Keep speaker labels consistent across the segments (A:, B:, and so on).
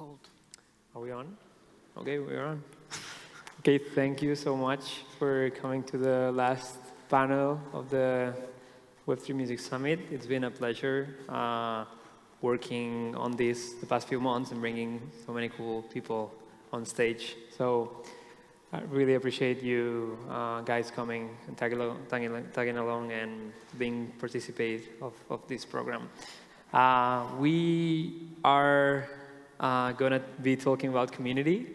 A: Gold.
B: Are we on? Okay, we're on. Okay, thank you so much for coming to the last panel of the Web3 Music Summit. It's been a pleasure working on this the past few months and bringing so many cool people on stage. So I really appreciate you guys coming and tagging along and being participate of this program. We are going to be talking about community,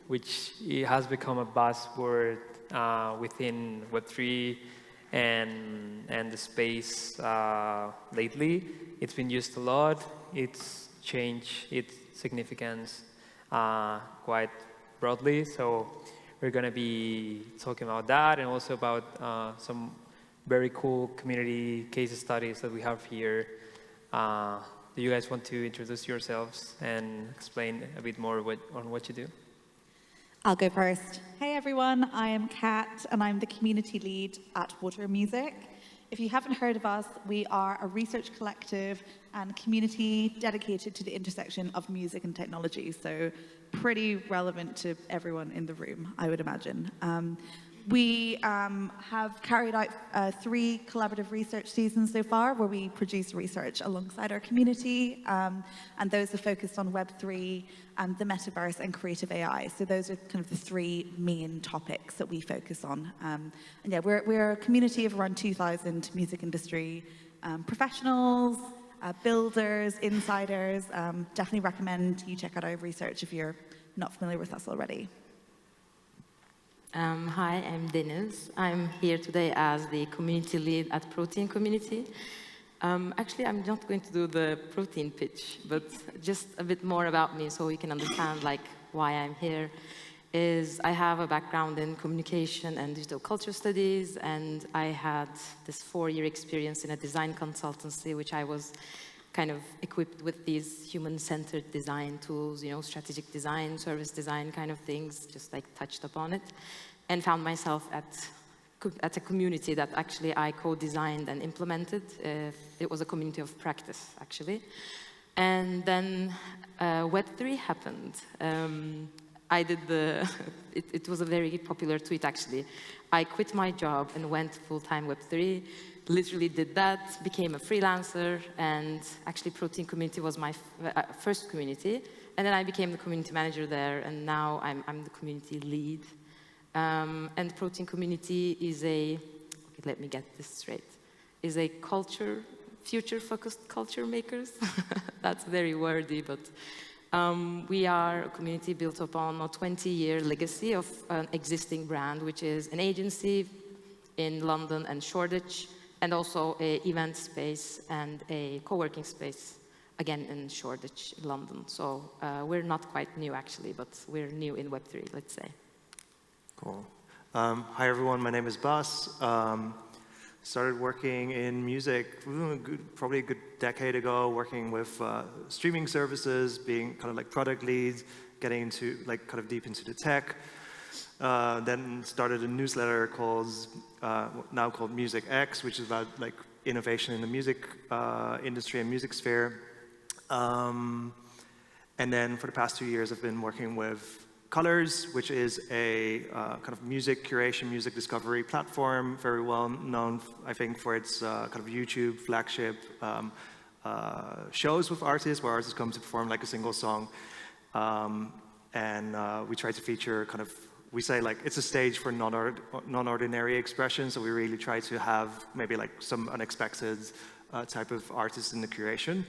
B: which has become a buzzword within Web3 and the space lately. It's been used a lot. It's changed its significance quite broadly. So we're going to be talking about that and also about some very cool community case studies that we have here. Do you guys want to introduce yourselves and explain a bit more on what you do?
C: I'll go first. Hey everyone, I am Kat and I'm the community lead at Water Music. If you haven't heard of us, we are a research collective and community dedicated to the intersection of music and technology. So pretty relevant to everyone in the room, I would imagine. We have carried out 3 collaborative research seasons so far where we produce research alongside our community, and those are focused on Web3, the metaverse, and creative AI. So those are kind of the 3 main topics that we focus on. And yeah, we're a community of around 2,000 music industry professionals, builders, insiders. Definitely recommend you check out our research if you're not familiar with us already.
D: Hi, I'm Deniz. I'm here today as the community lead at Protein Community. Actually, I'm not going to do the protein pitch, but just a bit more about me so you can understand why I'm here. I have a background in communication and digital culture studies, and I had this 4-year experience in a design consultancy, which I was kind of equipped with these human-centered design tools, strategic design, service design kind of things, just touched upon it, and found myself at a community that actually I co-designed and implemented. It was a community of practice, actually. And then Web3 happened. I did it was a very popular tweet, actually. I quit my job and went full-time Web3. Literally did that, became a freelancer, and actually Protein Community was my first community. And then I became the community manager there, and now I'm the community lead. And Protein Community is let me get this straight, is a future-focused culture makers. That's very wordy, but we are a community built upon a 20-year legacy of an existing brand, which is an agency in London and Shoreditch, and also an event space and a co-working space, again in Shoreditch, London. So we're not quite new, actually, but we're new in Web3, let's say.
E: Cool. Hi, everyone. My name is Bas. Started working in music probably a good decade ago, working with streaming services, being kind of product leads, getting into kind of deep into the tech. Then started a newsletter now called Music X, which is about innovation in the music industry and music sphere. And then for the past 2 years, I've been working with Colors, which is a kind of music curation, music discovery platform, very well known, I think, for its kind of YouTube flagship shows with artists, where artists come to perform a single song. And we try to feature we say it's a stage for non-ordinary expression, so we really try to have maybe some unexpected type of artists in the curation.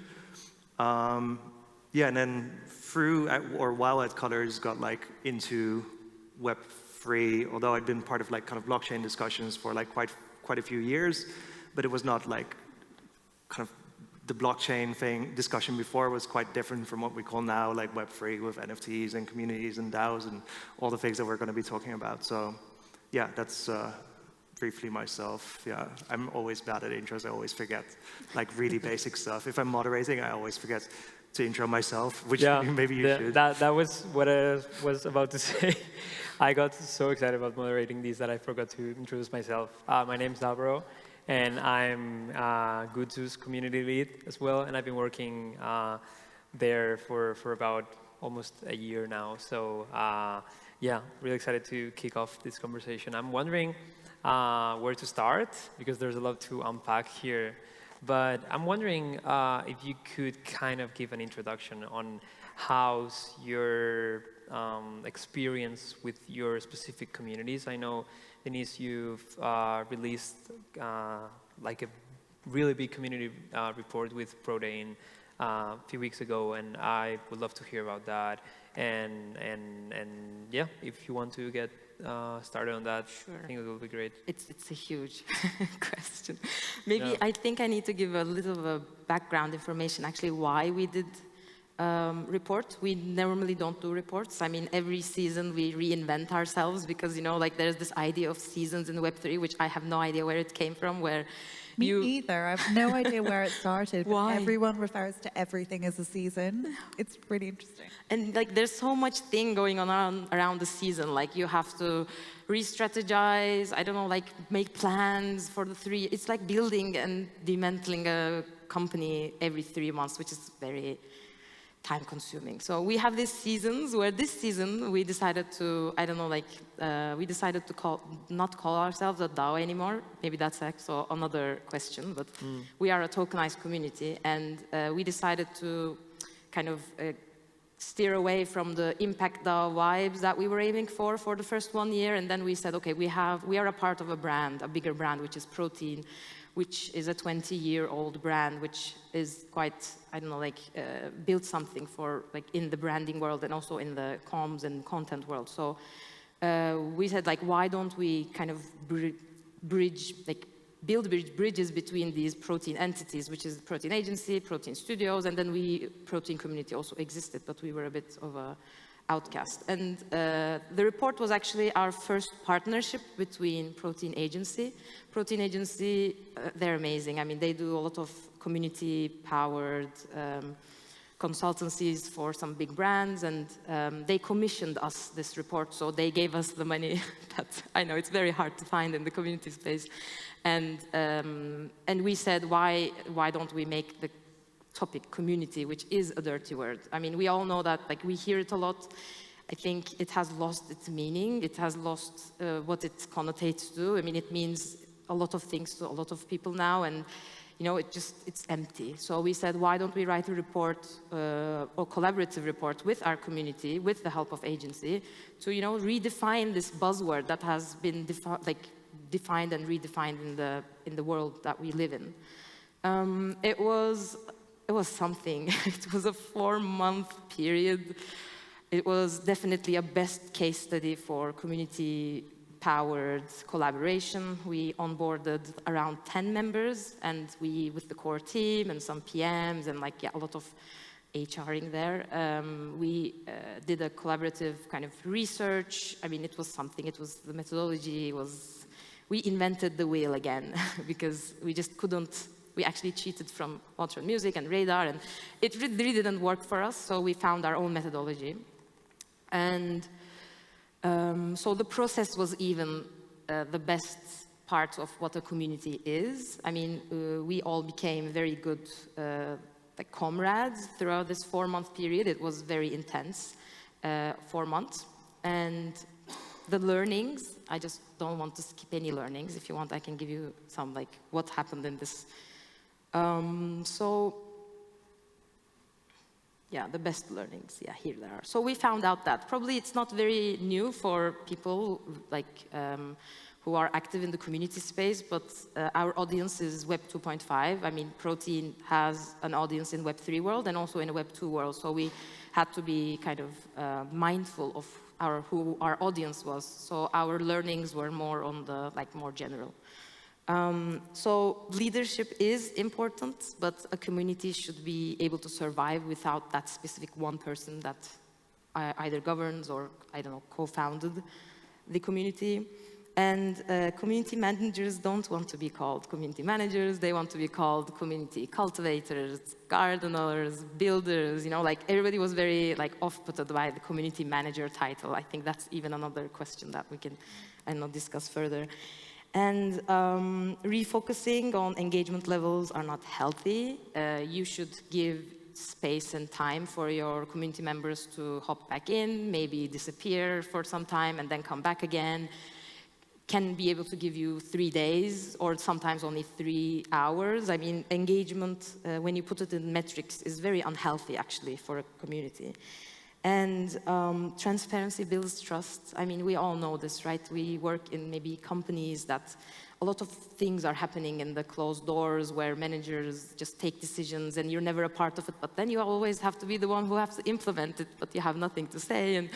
E: Yeah, and then while at Colors, got into Web3, although I'd been part of kind of blockchain discussions for quite a few years, but it was not kind of the blockchain discussion before was quite different from what we call now Web3 with NFTs and communities and DAOs and all the things that we're going to be talking about. So yeah, that's briefly myself. Yeah, I'm always bad at intros. I always forget really basic stuff. If I'm moderating, I always forget to intro myself, which maybe you should.
B: That was what I was about to say. I got so excited about moderating these that I forgot to introduce myself. My name is Alvaro, and I'm GUZZU's community lead as well, and I've been working there for about almost a year now. So yeah, really excited to kick off this conversation. I'm wondering where to start, because there's a lot to unpack here. But I'm wondering if you could kind of give an introduction on how's your experience with your specific communities. I know, Deniz, you've released like a really big community report with Protein a few weeks ago, and I would love to hear about that. And yeah, if you want to get started on that,
D: Sure.
B: I think it will be great.
D: It's a huge question. Maybe
B: Yeah.
D: I think I need to give a little of a background information, actually, why we did report. We normally don't do reports. I mean, every season we reinvent ourselves because, you know, like there's this idea of seasons in Web3, which I have no idea where it came from, where
C: Me either. I have no idea where it started.
D: Why?
C: But everyone refers to everything as a season. It's pretty interesting.
D: And like, there's so much thing going on around the season. Like, you have to re-strategize. I don't know, like make plans for the three. It's like building and dismantling a company every 3 months, which is very time-consuming. So we have these seasons where this season we decided to, I don't know, like we decided to not call ourselves a DAO anymore. Maybe that's also another question, but we are a tokenized community, and we decided to kind of steer away from the impact DAO vibes that we were aiming for the first 1 year, and then we said, okay, we are a part of a brand, a bigger brand, which is Protein, which is a 20-year-old brand, which is quite, I don't know, like built something for like in the branding world and also in the comms and content world. So we said, like, why don't we kind of build bridges between these Protein entities, which is Protein Agency, Protein Studios, and then Protein Community also existed, but we were a bit of a outcast. And the report was actually our first partnership between Protein Agency. Protein Agency, they're amazing. I mean, they do a lot of community-powered consultancies for some big brands, and they commissioned us this report, so they gave us the money that I know it's very hard to find in the community space. And we said, why don't we make the topic community, which is a dirty word. I mean, we all know that, like, we hear it a lot. I think it has lost its meaning. It has lost what it connotates to. I mean, it means a lot of things to a lot of people now, and, you know, it's empty. So we said, why don't we write a report, or collaborative report with our community, with the help of agency, to, you know, redefine this buzzword that has been defined and redefined in the world that we live in. It was something. It was a 4-month period. It was definitely a best case study for community-powered collaboration. We onboarded around 10 members, and we, with the core team and some PMs and, like, yeah, a lot of HRing there, we did a collaborative kind of research. I mean, it was something. It was the methodology was. We invented the wheel again because we just couldn't. We actually cheated from Water and Music and Radar, and it really didn't work for us, so we found our own methodology. And so the process was even the best part of what a community is. I mean, we all became very good like comrades throughout this 4-month period. It was very intense, 4 months. And the learnings, I just don't want to skip any learnings. If you want, I can give you some, like, what happened in this. So, yeah, the best learnings, yeah, here they are. So we found out that probably it's not very new for people like who are active in the community space, but our audience is Web 2.5. I mean, Protein has an audience in Web 3 world and also in a Web 2 world. So we had to be kind of mindful of who our audience was. So our learnings were more on the, like, more general. So leadership is important, but a community should be able to survive without that specific one person that either governs or, I don't know, co-founded the community. And community managers don't want to be called community managers. They want to be called community cultivators, gardeners, builders. You know, like, everybody was very, like, off-putted by the community manager title. I think that's even another question that we can, I don't know, discuss further. And refocusing on engagement levels are not healthy. You should give space and time for your community members to hop back in, maybe disappear for some time and then come back again. Can be able to give you 3 days or sometimes only 3 hours. I mean, engagement, when you put it in metrics, is very unhealthy actually for a community. And transparency builds trust. I mean, we all know this, right? We work in maybe companies that a lot of things are happening in the closed doors where managers just take decisions and you're never a part of it, but then you always have to be the one who has to implement it, but you have nothing to say. And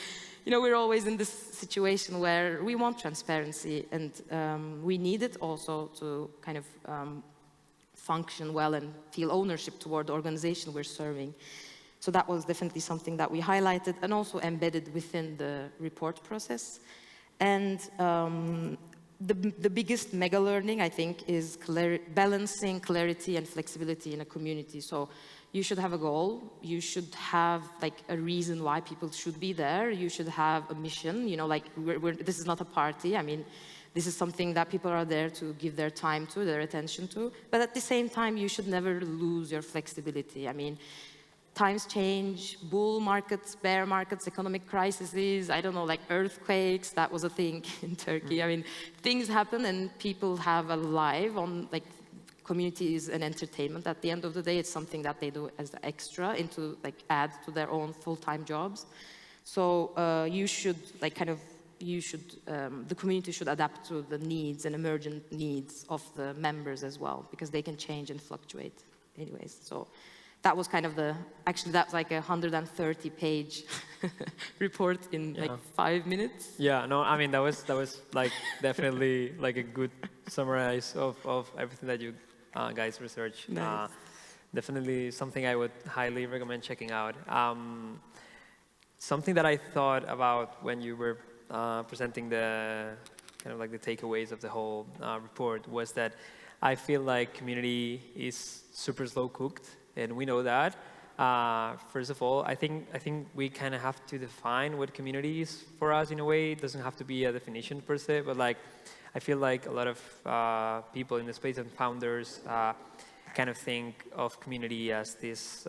D: you know, we're always in this situation where we want transparency and we need it also to kind of function well and feel ownership toward the organization we're serving. So that was definitely something that we highlighted and also embedded within the report process. And the biggest mega learning, I think, is balancing clarity and flexibility in a community. So you should have a goal. You should have like a reason why people should be there. You should have a mission. You know, like this is not a party. I mean, this is something that people are there to give their time to, their attention to. But at the same time, you should never lose your flexibility. I mean, times change, bull markets, bear markets, economic crises, I don't know, like earthquakes, that was a thing in Turkey. I mean, things happen and people have a life on, like, communities and entertainment. At the end of the day, it's something that they do as extra into, like, add to their own full-time jobs. So you should, like, kind of, the community should adapt to the needs and emergent needs of the members as well, because they can change and fluctuate anyways. So that was kind of actually that's like a 130-page report in like 5 minutes.
B: Yeah, no, I mean, that was like definitely like a good summarize of everything that you guys researched.
D: Nice.
B: Definitely something I would highly recommend checking out. Something that I thought about when you were presenting the kind of like the takeaways of the whole report was that I feel like community is super slow cooked. And we know that. First of all, I think we kind of have to define what community is for us in a way. It doesn't have to be a definition per se, but like I feel like a lot of people in the space and founders kind of think of community as this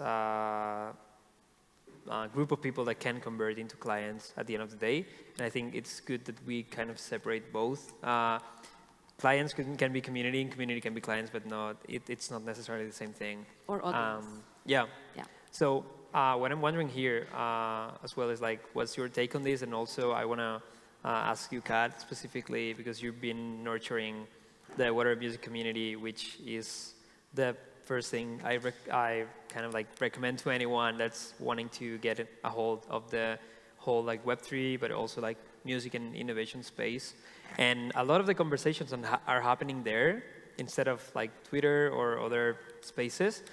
B: group of people that can convert into clients at the end of the day. And I think it's good that we kind of separate both. Clients can be community, and community can be clients, but it's not necessarily the same thing.
D: Or audience.
B: Yeah. So what I'm wondering here as well is like, what's your take on this? And also I want to ask you, Kat, specifically, because you've been nurturing the Water Music community, which is the first thing I kind of like recommend to anyone that's wanting to get a hold of the whole like Web3, but also like music and innovation space. And a lot of the conversations are happening there instead of like Twitter or other spaces,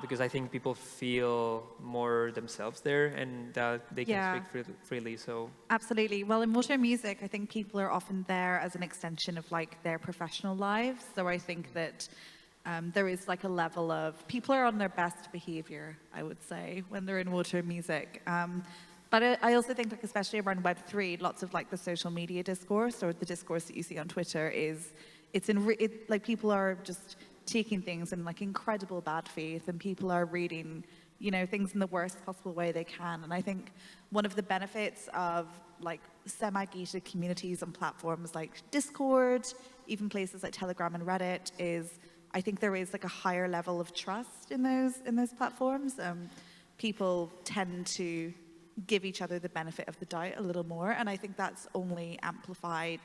B: because I think people feel more themselves there and they can speak freely. So
C: absolutely. Well, in Water Music, I think people are often there as an extension of like their professional lives. So I think that there is like a level of people are on their best behavior, I would say, when they're in Water Music. But I also think, like, especially around Web3, lots of like the social media discourse or the discourse that you see on Twitter like people are just taking things in like incredible bad faith, and people are reading, you know, things in the worst possible way they can. And I think one of the benefits of like semi-gated communities on platforms like Discord, even places like Telegram and Reddit, is I think there is like a higher level of trust in those platforms. People tend to give each other the benefit of the doubt a little more, and I think that's only amplified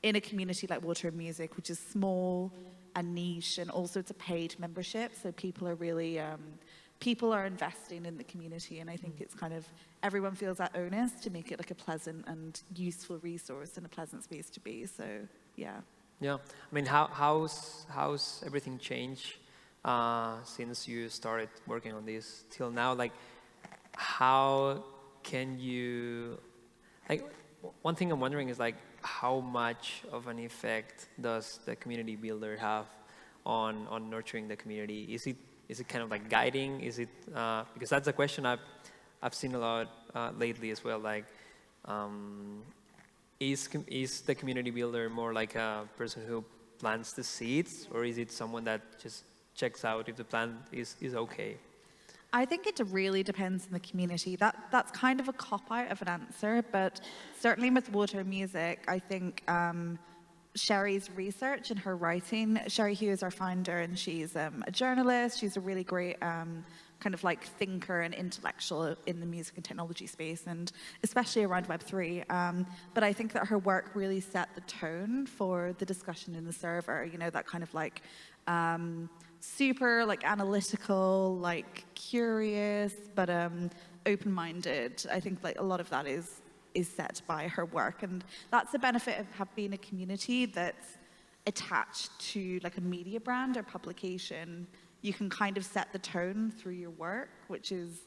C: in a community like Water Music, which is small and niche, and also it's a paid membership, so people are really people are investing in the community, and I think it's kind of everyone feels that onus to make it like a pleasant and useful resource and a pleasant space to be. So yeah.
B: I mean, how's everything changed since you started working on this till now? Like, how can you, like, one thing I'm wondering is like, how much of an effect does the community builder have on nurturing the community? Is it kind of like guiding? Is it because that's a question I've seen a lot lately as well. Like, is the community builder more like a person who plants the seeds, or is it someone that just checks out if the plant is okay?
C: I think it really depends on the community. That's kind of a cop-out of an answer, but certainly with Water Music, I think Sherry's research and her writing, Sherry Hugh is our founder, and she's a journalist. She's a really great kind of like thinker and intellectual in the music and technology space, and especially around Web3. But I think that her work really set the tone for the discussion in the server, you know, that kind of like super like analytical, like curious, but open-minded. I think like a lot of that is set by her work, and that's the benefit of being a community that's attached to like a media brand or publication. You can kind of set the tone through your work, which is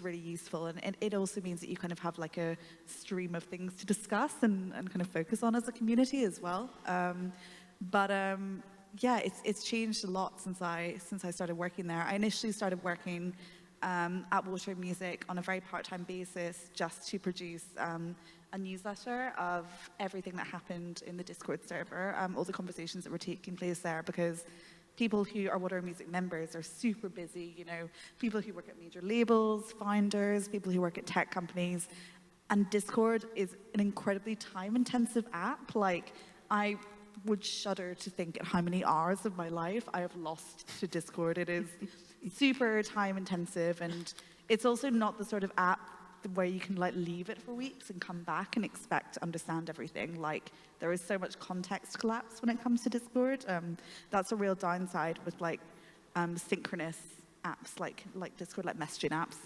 C: really useful, and it also means that you kind of have like a stream of things to discuss and kind of focus on as a community as well. Yeah, it's changed a lot since I started working there. I initially started working at Water Music on a very part-time basis just to produce a newsletter of everything that happened in the Discord server, all the conversations that were taking place there, because people who are Water Music members are super busy, you know, people who work at major labels, founders, people who work at tech companies, and Discord is an incredibly time-intensive app. Like, I would shudder to think at how many hours of my life I have lost to Discord. It is super time intensive, and it's also not the sort of app where you can like leave it for weeks and come back and expect to understand everything. Like, there is so much context collapse when it comes to Discord. That's a real downside with like synchronous apps like Discord, like messaging apps.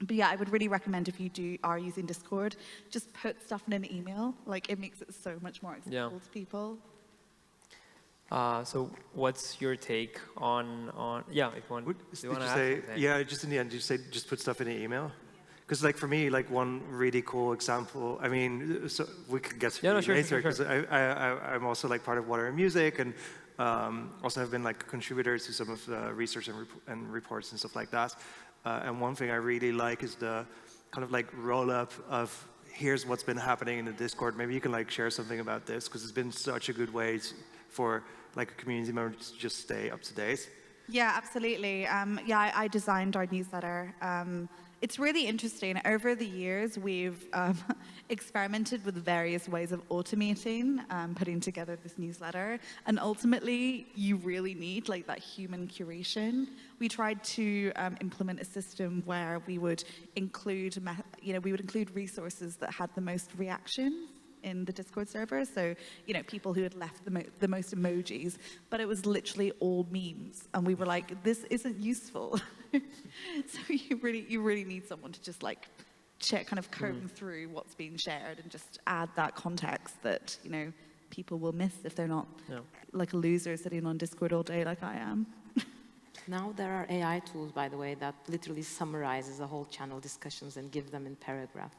C: But yeah, I would really recommend, if you are using Discord, just put stuff in an email. Like, it makes it so much more accessible to people.
B: So what's your take on yeah, if you want,
E: Did you say, yeah, just in the end, did you say just put stuff in an email? Because like for me, like one really cool example, I mean, so we could get to it later, because I'm also like part of Water Music, and also have been like a contributor to some of the research and reports and stuff like that. And one thing I really like is the kind of like roll-up of here's what's been happening in the Discord. Maybe you can like share something about this, because it's been such a good way for like a community member to just stay up to date.
C: Yeah, absolutely. Yeah, I designed our newsletter. It's really interesting. Over the years, we've experimented with various ways of automating putting together this newsletter. And ultimately, you really need like that human curation. We tried to implement a system where we would include, include resources that had the most reactions in the Discord server. So, you know, people who had left the most emojis, but it was literally all memes. And we were like, this isn't useful. So you really need someone to just like check, kind of comb through what's being shared and just add that context that, you know, people will miss if they're not like a loser sitting on Discord all day like I am.
D: Now there are AI tools, by the way, that literally summarizes the whole channel discussions and give them in paragraphs.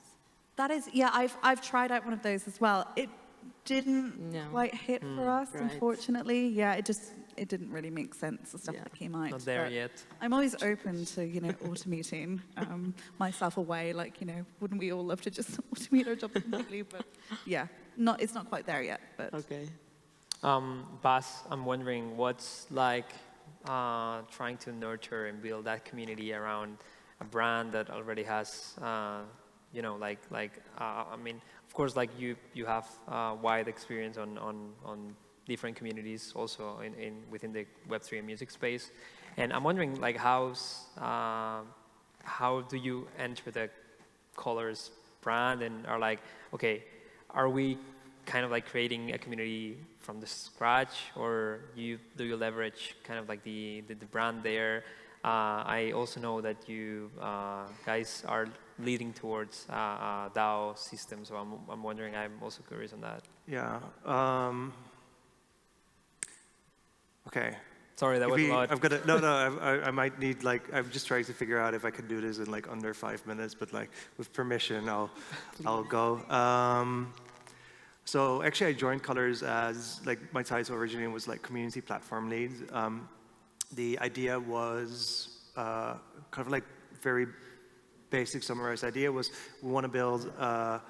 C: That is, yeah, I've tried out one of those as well. It didn't quite hit for us, unfortunately. Yeah, it didn't really make sense, the stuff that came out.
B: Not there yet.
C: I'm always open to, you know, automating myself away. Like, you know, wouldn't we all love to just automate our jobs completely? But yeah, it's not quite there yet. But
D: okay.
B: Bas, I'm wondering what's like trying to nurture and build that community around a brand that already has, you know, I mean, of course, like you have wide experience on different communities also within the Web3 and music space, and I'm wondering like how do you enter the Colors brand, and are like, okay, are we kind of like creating a community from the scratch, or do you leverage kind of like the brand there? I also know that you guys are leading towards DAO system, so I'm wondering, I'm also curious on that.
E: Yeah. Okay.
B: Sorry, that was a lot.
E: I've got to, I might need like, I'm just trying to figure out if I can do this in like under 5 minutes, but like with permission, I'll go. So actually I joined Colors as like, my title originally was like community platform lead. The idea was kind of like very basic summarized idea was we want to build a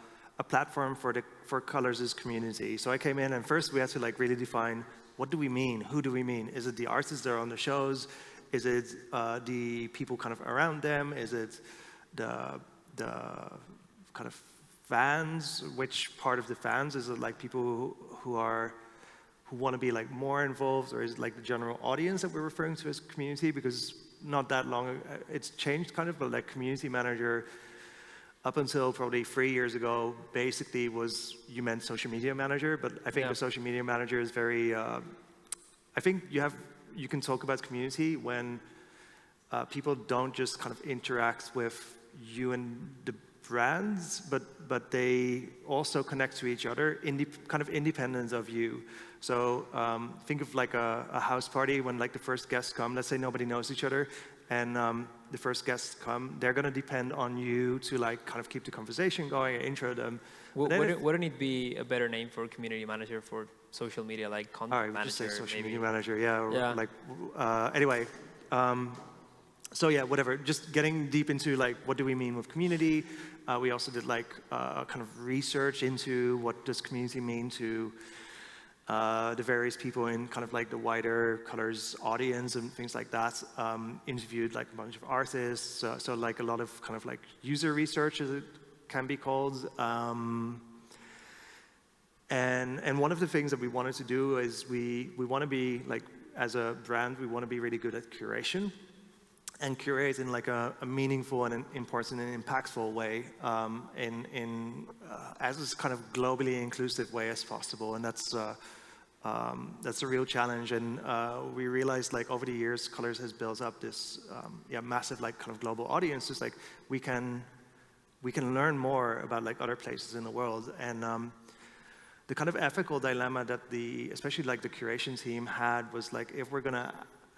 E: platform for Colors' community. So I came in, and first we had to like really define, what do we mean? Who do we mean? Is it the artists that are on the shows? Is it the people kind of around them? Is it the kind of fans? Which part of the fans? Is it like people who want to be like more involved, or is it like the general audience that we're referring to as community? Because not that long ago, it's changed kind of, but like community manager up until probably 3 years ago, basically you meant social media manager, but I think the social media manager is very, I think you can talk about community when people don't just kind of interact with you and the brands, but they also connect to each other, kind of independent of you. So think of like a house party when like the first guests come. Let's say nobody knows each other, and the first guests come. They're going to depend on you to like kind of keep the conversation going, and intro them.
B: Wouldn't it be a better name for community manager for social media, like content manager?
E: Just say social media manager, yeah. Or
B: yeah.
E: Like anyway. So yeah, whatever. Just getting deep into like what do we mean with community. We also did like kind of research into what does community mean to the various people in kind of like the wider Colors audience and things like that. Interviewed like a bunch of artists. So like a lot of kind of like user research, as it can be called. And one of the things that we wanted to do is we want to be like, as a brand, we want to be really good at curation. And curate in like a meaningful and an important and impactful way, as kind of globally inclusive way as possible, and that's a real challenge. And we realized like over the years, Colors has built up this massive like kind of global audience. Just like we can learn more about like other places in the world, and the kind of ethical dilemma that especially like the curation team had was like, if we're gonna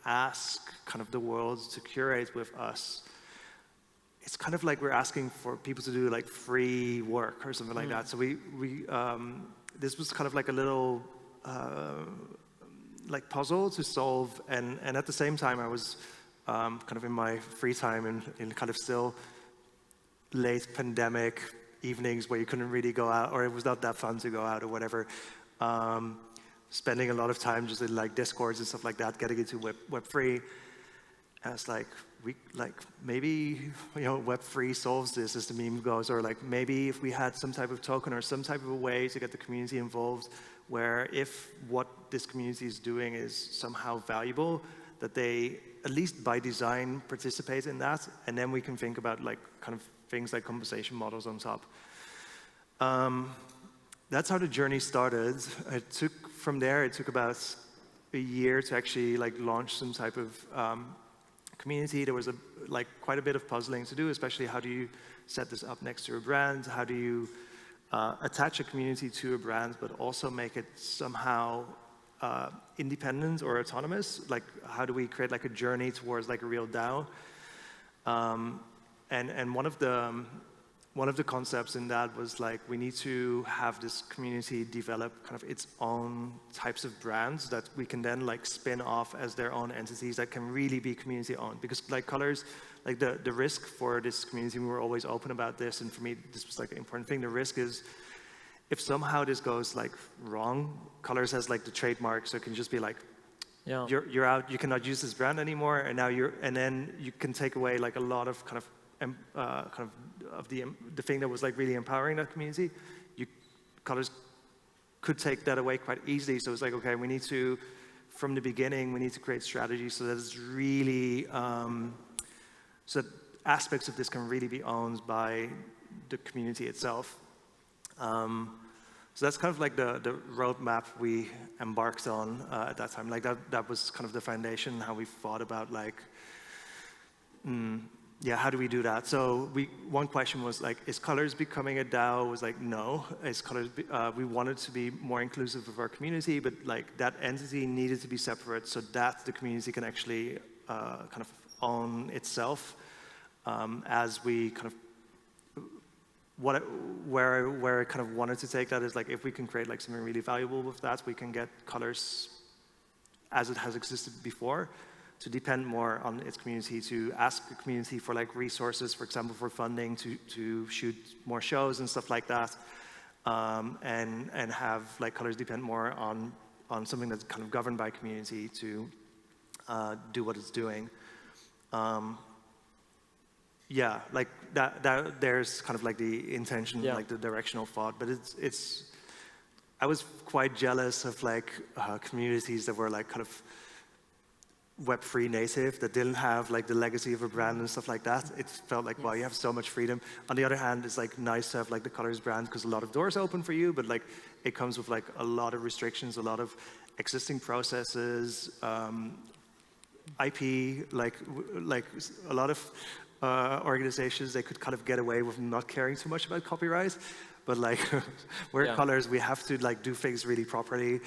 E: ask kind of the world to curate with us, it's kind of like we're asking for people to do like free work or something like that. So this was kind of like a little like puzzle to solve, and at the same time I was kind of in my free time in kind of still late pandemic evenings where you couldn't really go out, or it was not that fun to go out or whatever. Spending a lot of time just in like Discords and stuff like that, getting into Web3. And it's like, maybe, Web3 solves this, as the meme goes, or like maybe if we had some type of token or some type of a way to get the community involved, where if what this community is doing is somehow valuable, that they, at least by design, participate in that, and then we can think about like kind of things like compensation models on top. That's how the journey started. From there, it took about a year to actually like launch some type of community. There was quite a bit of puzzling to do, especially how do you set this up next to a brand? How do you attach a community to a brand, but also make it somehow independent or autonomous? Like, how do we create like a journey towards like a real DAO? And one of the concepts in that was like, we need to have this community develop kind of its own types of brands that we can then like spin off as their own entities that can really be community owned. Because like Colors, like the risk for this community, we were always open about this, and for me, this was like an important thing. The risk is if somehow this goes like wrong, Colors has like the trademark, so it can just be like, you're out, you cannot use this brand anymore, and now and then you can take away like a lot of kind of the thing that was like really empowering that community. Colors could take that away quite easily. So it's like, okay, we need to, from the beginning, we need to create strategies so that it's really, so that aspects of this can really be owned by the community itself. So that's kind of like the roadmap we embarked on at that time. Like that was kind of the foundation, how we thought about like, how do we do that? So one question was like, is Colors becoming a DAO? Was like, no. Is Colors, we wanted to be more inclusive of our community, but like that entity needed to be separate so that the community can actually kind of own itself. As we kind of, where I kind of wanted to take that is like, if we can create like something really valuable with that, we can get Colors as it has existed before, to depend more on its community, to ask the community for like resources, for example, for funding to shoot more shows and stuff like that, and have like Colors depend more on something that's kind of governed by community to do what it's doing. Yeah, like that. There's kind of like the intention, like the directional thought, but it's. I was quite jealous of like communities that were like kind of Web3 native, that didn't have like the legacy of a brand and stuff like that. It felt like, wow, you have so much freedom. On the other hand, it's like nice to have like the Colors brand because a lot of doors open for you, but like it comes with like a lot of restrictions, a lot of existing processes, IP, like a lot of organizations, they could kind of get away with not caring too much about copyright. But like, we're at Colors, we have to like do things really properly.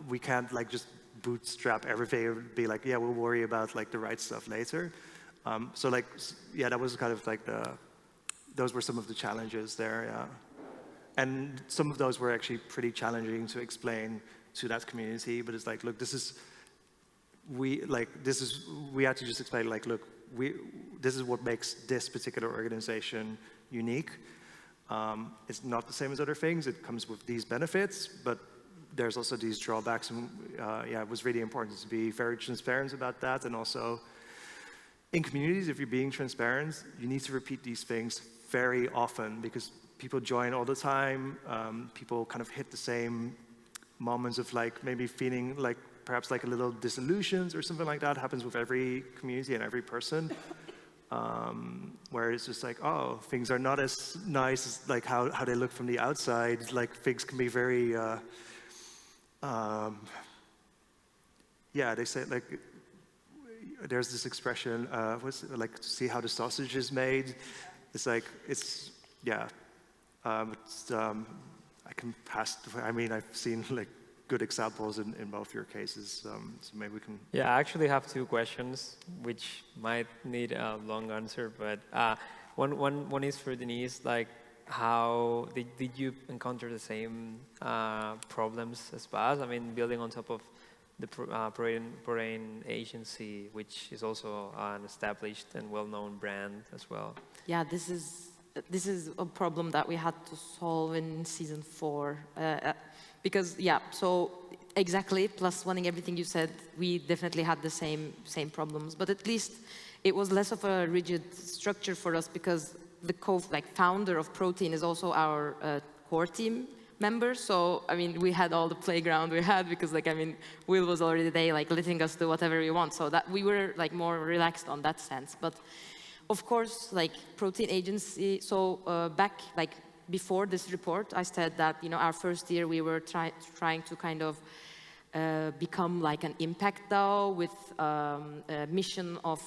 E: We can't like just bootstrap everything and be like, yeah, we'll worry about like the right stuff later. So like, yeah, that was kind of like those were some of the challenges there, yeah. And some of those were actually pretty challenging to explain to that community, but it's like, look, we had to just explain like, look, this is what makes this particular organization unique. It's not the same as other things. It comes with these benefits, but there's also these drawbacks. And yeah, it was really important to be very transparent about that. And also, in communities, if you're being transparent, you need to repeat these things very often because people join all the time. People kind of hit the same moments of like maybe feeling like perhaps like a little disillusioned or something like that. It happens with every community and every person. Where it's just like, oh, things are not as nice as like how they look from the outside. Like things can be very, yeah, they say like, there's this expression, what's it, like to see how the sausage is made. It's like, it's, yeah, I can pass, I mean, I've seen like good examples in both your cases, so maybe we can...
B: Yeah, I actually have two questions, which might need a long answer, but one is for Deniz, like how did you encounter the same problems as Bas? I mean, building on top of the Brain agency, which is also an established and well-known brand as well.
D: Yeah, this is a problem that we had to solve in season 4. Because, yeah, so exactly, plus wanting everything you said, we definitely had the same problems. But at least it was less of a rigid structure for us because the founder of Protein is also our core team member. So, I mean, we had all the playground we had because, like, I mean, Will was already there, like, letting us do whatever we want. So that we were, like, more relaxed on that sense. But, of course, like, Protein agency, so back, like, before this report, I said that, you know, our first year we were trying to kind of become like an impact DAO with a mission of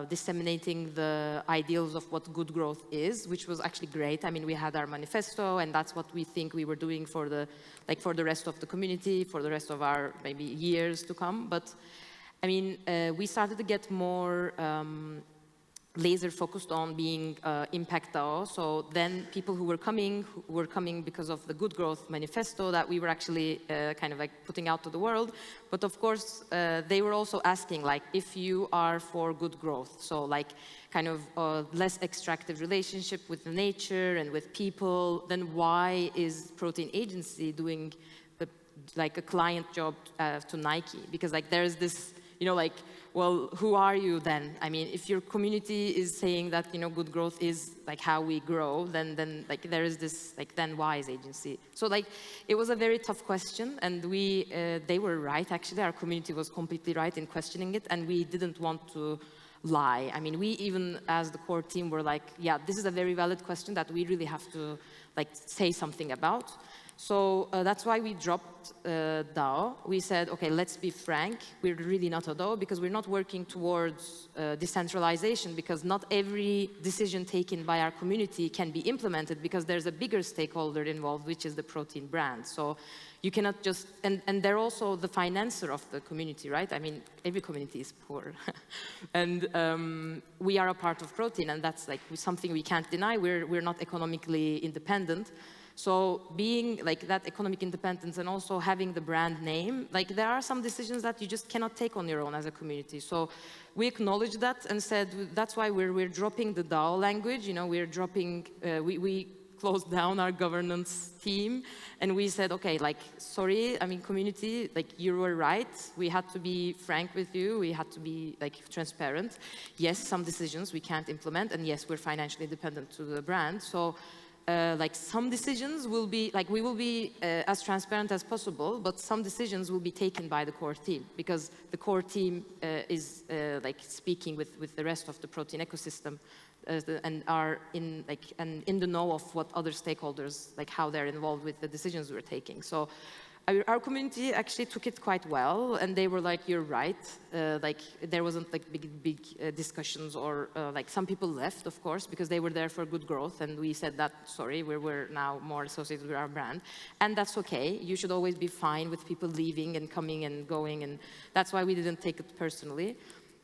D: disseminating the ideals of what good growth is, which was actually great. I mean, we had our manifesto, and that's what we think we were doing for the rest of the community, for the rest of our maybe years to come. But I mean, we started to get more laser focused on being impact DAO. So then people who were coming because of the Good Growth manifesto that we were actually kind of like putting out to the world. But of course, they were also asking, like, if you are for good growth, so like kind of less extractive relationship with nature and with people, then why is Protein Agency doing like a client job to Nike? Because like there's this, you know, like, well, who are you then? I mean, if your community is saying that, you know, good growth is like how we grow, then like there is this, like, then why is agency? So like, it was a very tough question, and they were right, actually. Our community was completely right in questioning it, and we didn't want to lie. I mean, we even, as the core team, were like, yeah, this is a very valid question that we really have to, like, say something about. So that's why we dropped DAO. We said, okay, let's be frank. We're really not a DAO because we're not working towards decentralization, because not every decision taken by our community can be implemented because there's a bigger stakeholder involved, which is the Protein brand. So you cannot just, and they're also the financer of the community, right? I mean, every community is poor. And we are a part of Protein, and that's like something we can't deny. We're not economically independent. So being like that economic independence and also having the brand name, like there are some decisions that you just cannot take on your own as a community. So we acknowledged that and said that's why we're dropping the DAO language. You know, we're dropping, we close down our governance team. And we said, okay, like, sorry, I mean, community, like, you were right. We had to be frank with you. We had to be, like, transparent. Yes, some decisions we can't implement. And yes, we're financially dependent to the brand. So, like, some decisions will be, like, we will be as transparent as possible, but some decisions will be taken by the core team, because the core team is, like, speaking with the rest of the protein ecosystem and are in, like, and in the know of what other stakeholders, like, how they're involved with the decisions we're taking. So our community actually took it quite well, and they were like, you're right. Like, there wasn't, like, big discussions, or like, some people left, of course, because they were there for good growth, and we said that, sorry, we're now more associated with our brand. And that's okay. You should always be fine with people leaving and coming and going, and that's why we didn't take it personally.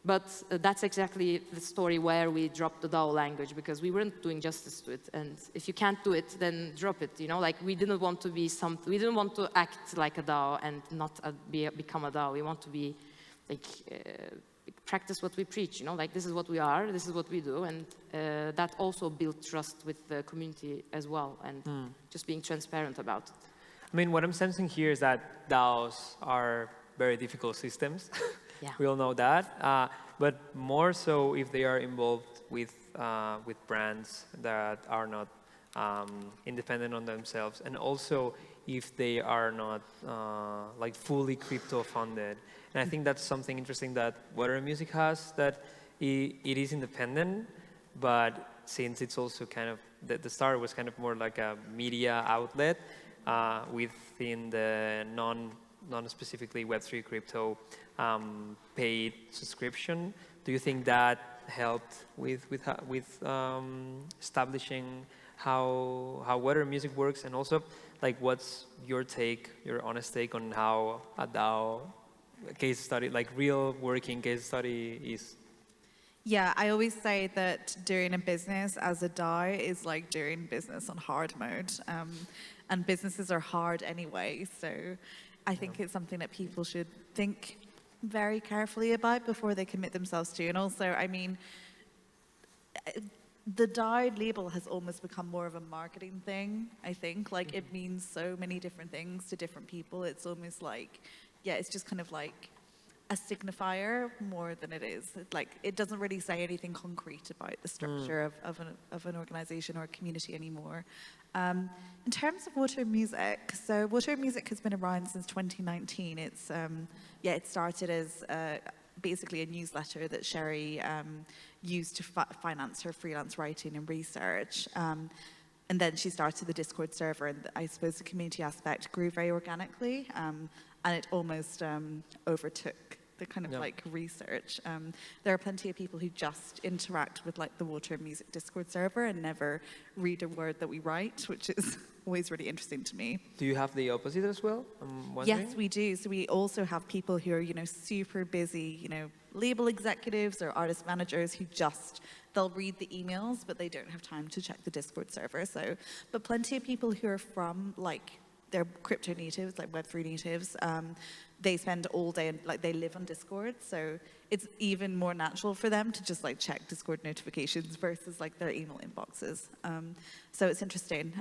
D: But that's exactly the story where we dropped the DAO language, because we weren't doing justice to it. And if you can't do it, then drop it, you know? Like, we didn't want to be we didn't want to act like a DAO and not become a DAO. We want to be, like, practice what we preach, you know? Like, this is what we are, this is what we do. And that also built trust with the community as well, and just being transparent about it.
B: I mean, what I'm sensing here is that DAOs are very difficult systems.
D: Yeah.
B: We all know that, but more so if they are involved with brands that are not independent on themselves, and also if they are not like fully crypto funded. And I think that's something interesting that Water Music has, that it is independent, but since it's also kind of, the start was kind of more like a media outlet within the non-specifically Web3 crypto paid subscription. Do you think that helped with establishing how Water Music works, and also, like, what's your honest take on how a DAO case study, like real working case study, is?
C: Yeah, I always say that doing a business as a DAO is like doing business on hard mode, and businesses are hard anyway. So I think it's something that people should think very carefully about before they commit themselves to. And also, I mean, the DAO label has almost become more of a marketing thing, I think. Like, it means so many different things to different people. It's almost like, yeah, it's just kind of like a signifier more than it is. Like, it doesn't really say anything concrete about the structure of an organization or a community anymore. In terms of Water Music, so Water Music has been around since 2019. It's, it started as basically a newsletter that Sherry used to finance her freelance writing and research. And then she started the Discord server, and I suppose the community aspect grew very organically, and it almost overtook the kind of like research. There are plenty of people who just interact with, like, the Water Music Discord server and never read a word that we write, which is always really interesting to me.
B: Do you have the opposite as well?
C: Yes, we do. So we also have people who are, you know, super busy, you know, label executives or artist managers who just, they'll read the emails, but they don't have time to check the Discord server. So, but plenty of people who are from, like, they're crypto natives, like Web3 natives. They spend all day, like, they live on Discord, so it's even more natural for them to just, like, check Discord notifications versus, like, their email inboxes. So it's interesting.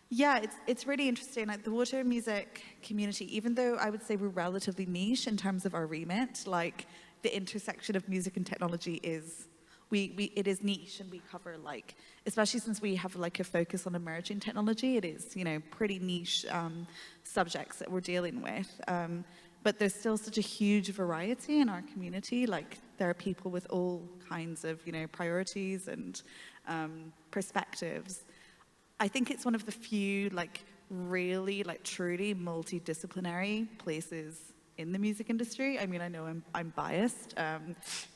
C: Yeah, it's really interesting. Like, the Water Music community, even though I would say we're relatively niche in terms of our remit, like, the intersection of music and technology is, it is niche, and we cover, like, especially since we have, like, a focus on emerging technology, it is, you know, pretty niche subjects that we're dealing with. But there's still such a huge variety in our community. Like, there are people with all kinds of, you know, priorities and perspectives. I think it's one of the few, like, really, like, truly multidisciplinary places in the music industry. I mean, I know I'm biased,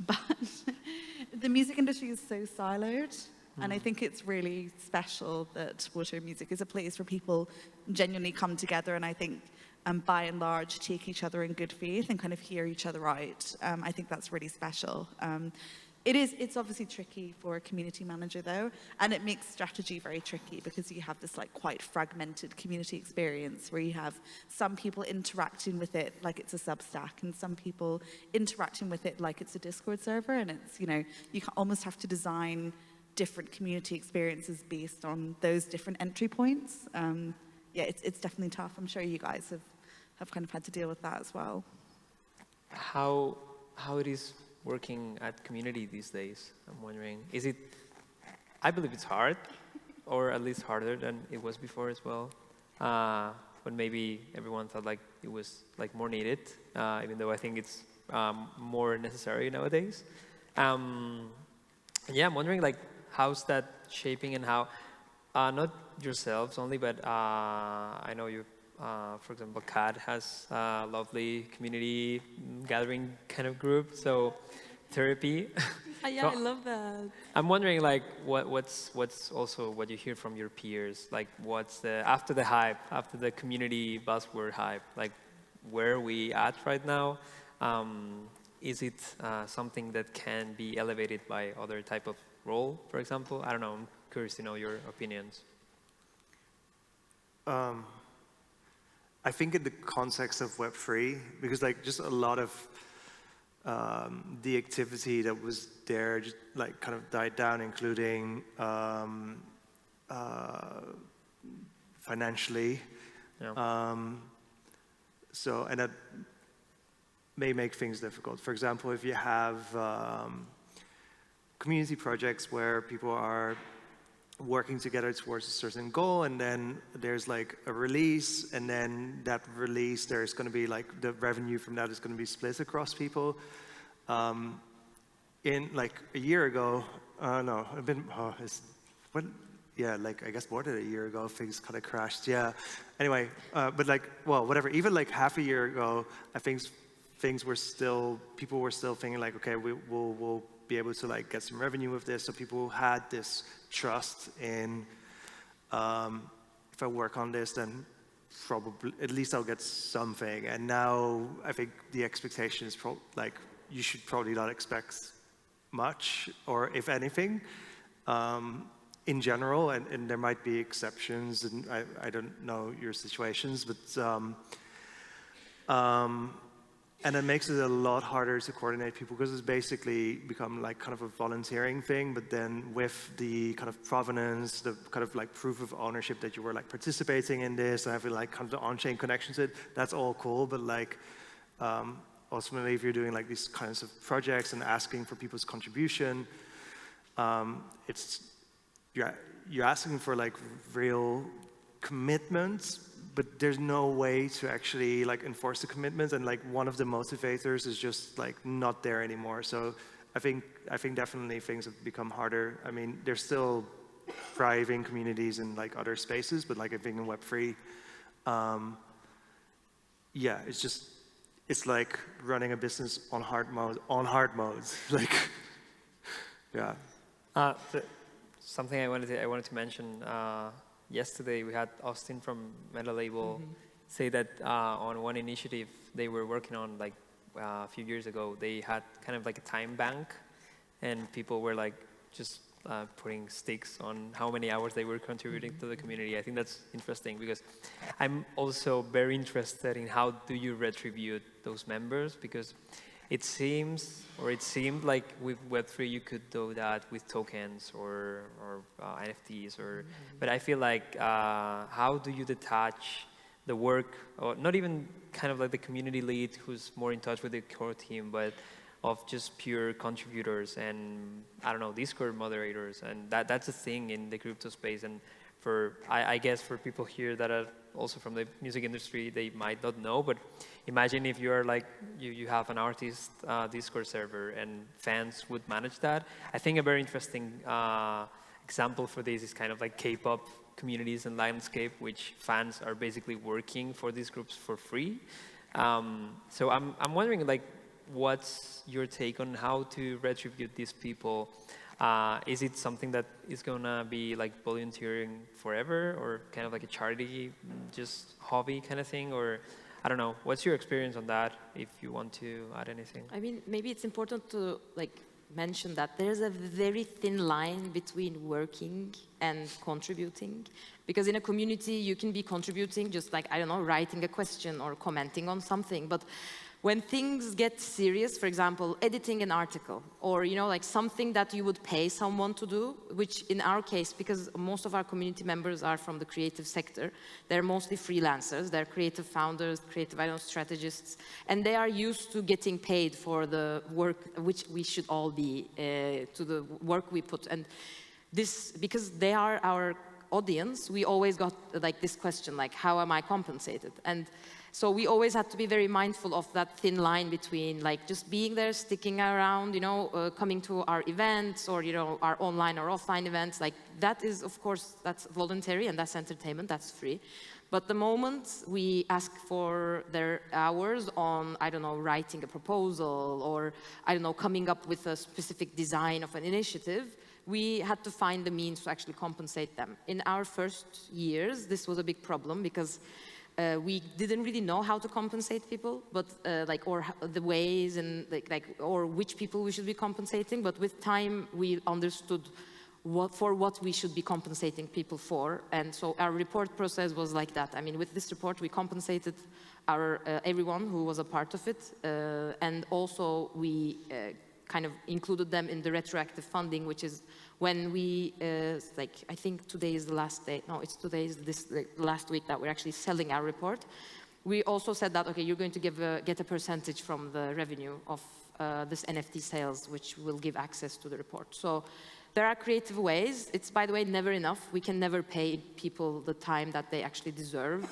C: but the music industry is so siloed. And I think it's really special that Water Music is a place where people genuinely come together, and I think by and large take each other in good faith and kind of hear each other out. I think that's really special. It's obviously tricky for a community manager though, and it makes strategy very tricky because you have this, like, quite fragmented community experience where you have some people interacting with it like it's a Substack, and some people interacting with it like it's a Discord server, and it's, you know, you almost have to design different community experiences based on those different entry points. Yeah, it's definitely tough. I'm sure you guys have kind of had to deal with that as well.
B: How it is working at community these days? I'm wondering. Is it? I believe it's hard, or at least harder than it was before as well. But maybe everyone thought like it was like more needed, even though I think it's more necessary nowadays. Yeah, I'm wondering like how's that shaping and how not yourselves only, but I know you. For example, Kat has a lovely community gathering kind of group, so therapy.
D: Yeah,
B: So
D: I love that.
B: I'm wondering, like, what's also what you hear from your peers? Like, what's after the hype, after the community buzzword hype? Like, where are we at right now? Is it something that can be elevated by other type of role, for example? I don't know. I'm curious to know your opinions.
E: I think in the context of Web3, because like just a lot of the activity that was there just like kind of died down, including financially.
B: Yeah.
E: So, and that may make things difficult. For example, if you have community projects where people are working together towards a certain goal, and then there's like a release, and then that release, there's going to be like the revenue from that is going to be split across people. In like a year ago, no, yeah, like I guess more than a year ago, things kind of crashed. Yeah. Anyway, but like, well, whatever. Even like half a year ago, I think people were still thinking like, okay, we'll be able to like get some revenue with this. So people had this trust in, if I work on this, then probably at least I'll get something. And now I think the expectation is like you should probably not expect much, or if anything, in general. And there might be exceptions, and I don't know your situations, but. And it makes it a lot harder to coordinate people because it's basically become like kind of a volunteering thing, but then with the kind of provenance, the kind of like proof of ownership that you were like participating in this and having like kind of the on-chain connection to it, that's all cool, but like ultimately if you're doing like these kinds of projects and asking for people's contribution, you're asking for like real commitment, but there's no way to actually like enforce the commitment, and like one of the motivators is just like not there anymore. So I think definitely things have become harder. I mean, there's still thriving communities in like other spaces, but like I think in Web3, yeah, it's like running a business on hard mode, like, yeah.
B: Something I wanted to mention. Yesterday, we had Austin from Meta Label say that on one initiative they were working on like a few years ago, they had kind of like a time bank, and people were like just putting sticks on how many hours they were contributing to the community. I think that's interesting because I'm also very interested in how do you retribute those members, because it seemed like with Web3 you could do that with tokens or NFTs, but I feel like how do you detach the work, or not even kind of like the community lead who's more in touch with the core team, but of just pure contributors and, I don't know, Discord moderators, and that's a thing in the crypto space. And I guess for people here that are also from the music industry, they might not know, but imagine if you're like, you have an artist Discord server and fans would manage that. I think a very interesting example for this is kind of like K-pop communities and landscape, which fans are basically working for these groups for free. So I'm wondering, like, what's your take on how to retribute these people? Is it something that is gonna be like volunteering forever, or kind of like a charity, just hobby kind of thing, or I don't know. What's your experience on that? If you want to add anything.
D: I mean, maybe it's important to like mention that there's a very thin line between working and contributing. Because in a community, you can be contributing just like, I don't know, writing a question or commenting on something. But when things get serious, for example, editing an article, or like something that you would pay someone to do, which in our case, because most of our community members are from the creative sector, they're mostly freelancers, they're creative founders, creative, strategists, and they are used to getting paid for the work, which we should all be, to the work we put. And this, because they are our audience, we always got like this question, like, how am I compensated? And so we always had to be very mindful of that thin line between like just being there, sticking around, coming to our events or, our online or offline events. Like that is, of course, that's voluntary and that's entertainment, that's free. But the moment we ask for their hours on, I don't know, writing a proposal or, I don't know, coming up with a specific design of an initiative, we had to find the means to actually compensate them. In our first years, this was a big problem because we didn't really know how to compensate people, but or the ways and or which people we should be compensating. But with time, we understood what we should be compensating people for, and so our report process was like that. I mean, with this report, we compensated our everyone who was a part of it, and also we kind of included them in the retroactive funding, which is when we, I think today is the last day, no, it's today is the last week that we're actually selling our report. We also said that, okay, you're going to get a percentage from the revenue of this NFT sales, which will give access to the report. So there are creative ways. It's, by the way, never enough. We can never pay people the time that they actually deserve,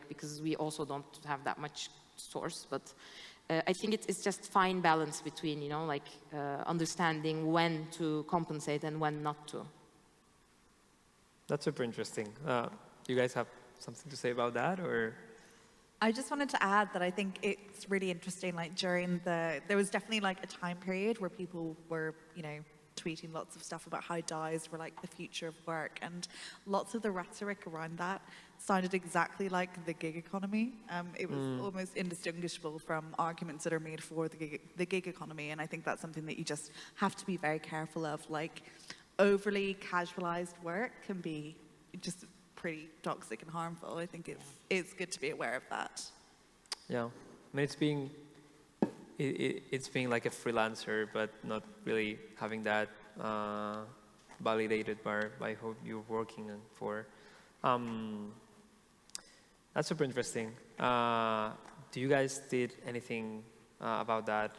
D: because we also don't have that much source, but I think it's just fine balance between, understanding when to compensate and when not to.
B: That's super interesting. You guys have something to say about that, or?
C: I just wanted to add that I think it's really interesting, there was definitely like a time period where people were, tweeting lots of stuff about how DAOs were like the future of work, and lots of the rhetoric around that sounded exactly like the gig economy. It was almost indistinguishable from arguments that are made for the gig economy, and I think that's something that you just have to be very careful of. Like, overly casualized work can be just pretty toxic and harmful. I think it's good to be aware of that. Yeah,
B: I mean, it's being like a freelancer, but not really having that validated by who you're working for. That's super interesting. Do you guys did anything about that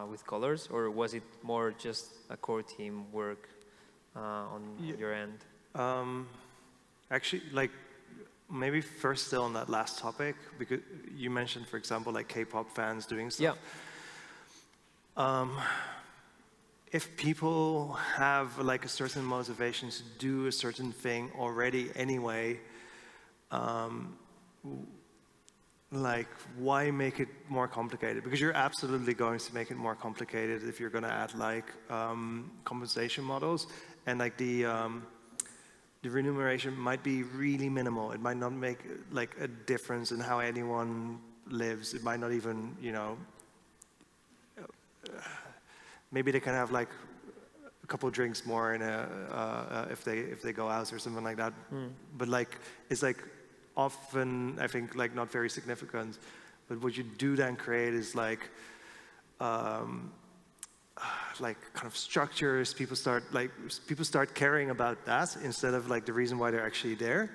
B: with colors, or was it more just a core team work on your end?
E: Actually, maybe first still on that last topic, because you mentioned, for example, like K-pop fans doing stuff. Yeah. If people have like a certain motivation to do a certain thing already anyway, why make it more complicated? Because you're absolutely going to make it more complicated if you're going to add compensation models, and the remuneration might be really minimal. It might not make a difference in how anyone lives. It might not even, maybe they can have a couple of drinks more in if they go out or something like that. But it's often, I think, not very significant. But what you do then create is kind of structures. People start caring about that instead of the reason why they're actually there,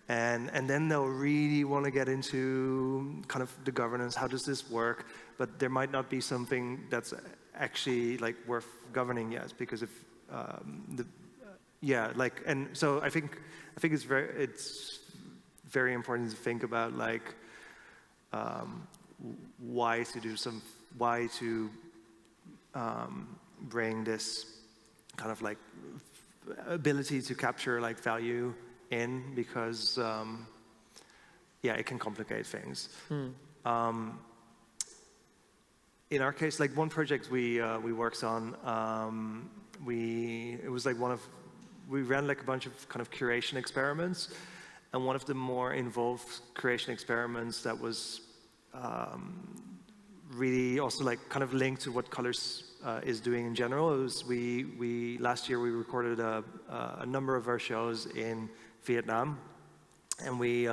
E: and then they'll really want to get into kind of the governance. How does this work? But there might not be something that's actually worth governing yet, because if and so I think it's very important to think about why to bring this kind of ability to capture value in, because it can complicate things. In our case, one project we worked on, we ran a bunch of kind of curation experiments, and one of the more involved curation experiments that was really also kind of linked to what colors is doing in general. It was, last year we recorded a number of our shows in Vietnam, and we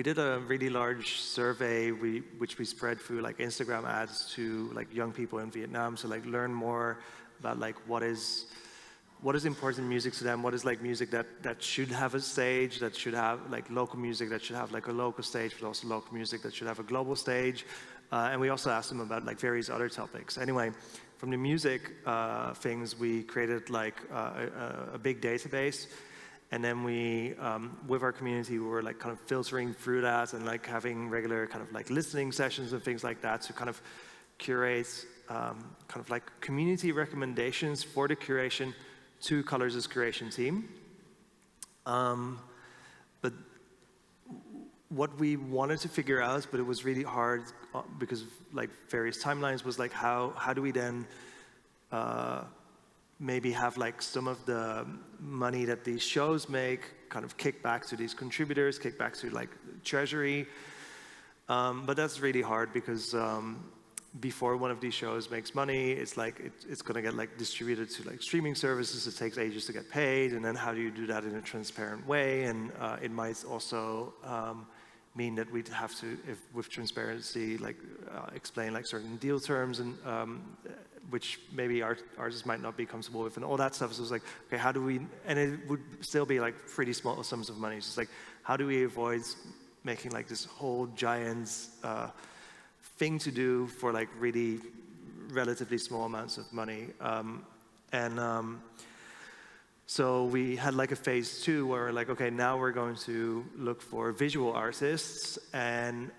E: did a really large survey which we spread through like Instagram ads to like young people in Vietnam, so like learn more about like what is important music to them, what is like music that should have a stage, that should have like local music that should have like a local stage, but also local music that should have a global stage. And we also asked them about like various other topics. Anyway, from the music things, we created like a big database. And then we, with our community, we were like kind of filtering through that and like having regular kind of like listening sessions and things like that to kind of curate kind of like community recommendations for the curation to Colors' curation team. But what we wanted to figure out, but it was really hard because of like various timelines, was like how do we then maybe have like some of the money that these shows make kind of kick back to these contributors, kick back to like treasury. But that's really hard because before one of these shows makes money, it's like it's going to get like distributed to like streaming services. It takes ages to get paid, and then how do you do that in a transparent way? And it might also mean that we'd have to, if with transparency, like explain like certain deal terms and which maybe artists might not be comfortable with, and all that stuff. So it's like, okay, how do we? And it would still be like pretty small sums of money. So it's like, how do we avoid making like this whole giant thing to do for like really relatively small amounts of money? So we had like a phase 2 where we're like, okay, now we're going to look for visual artists, and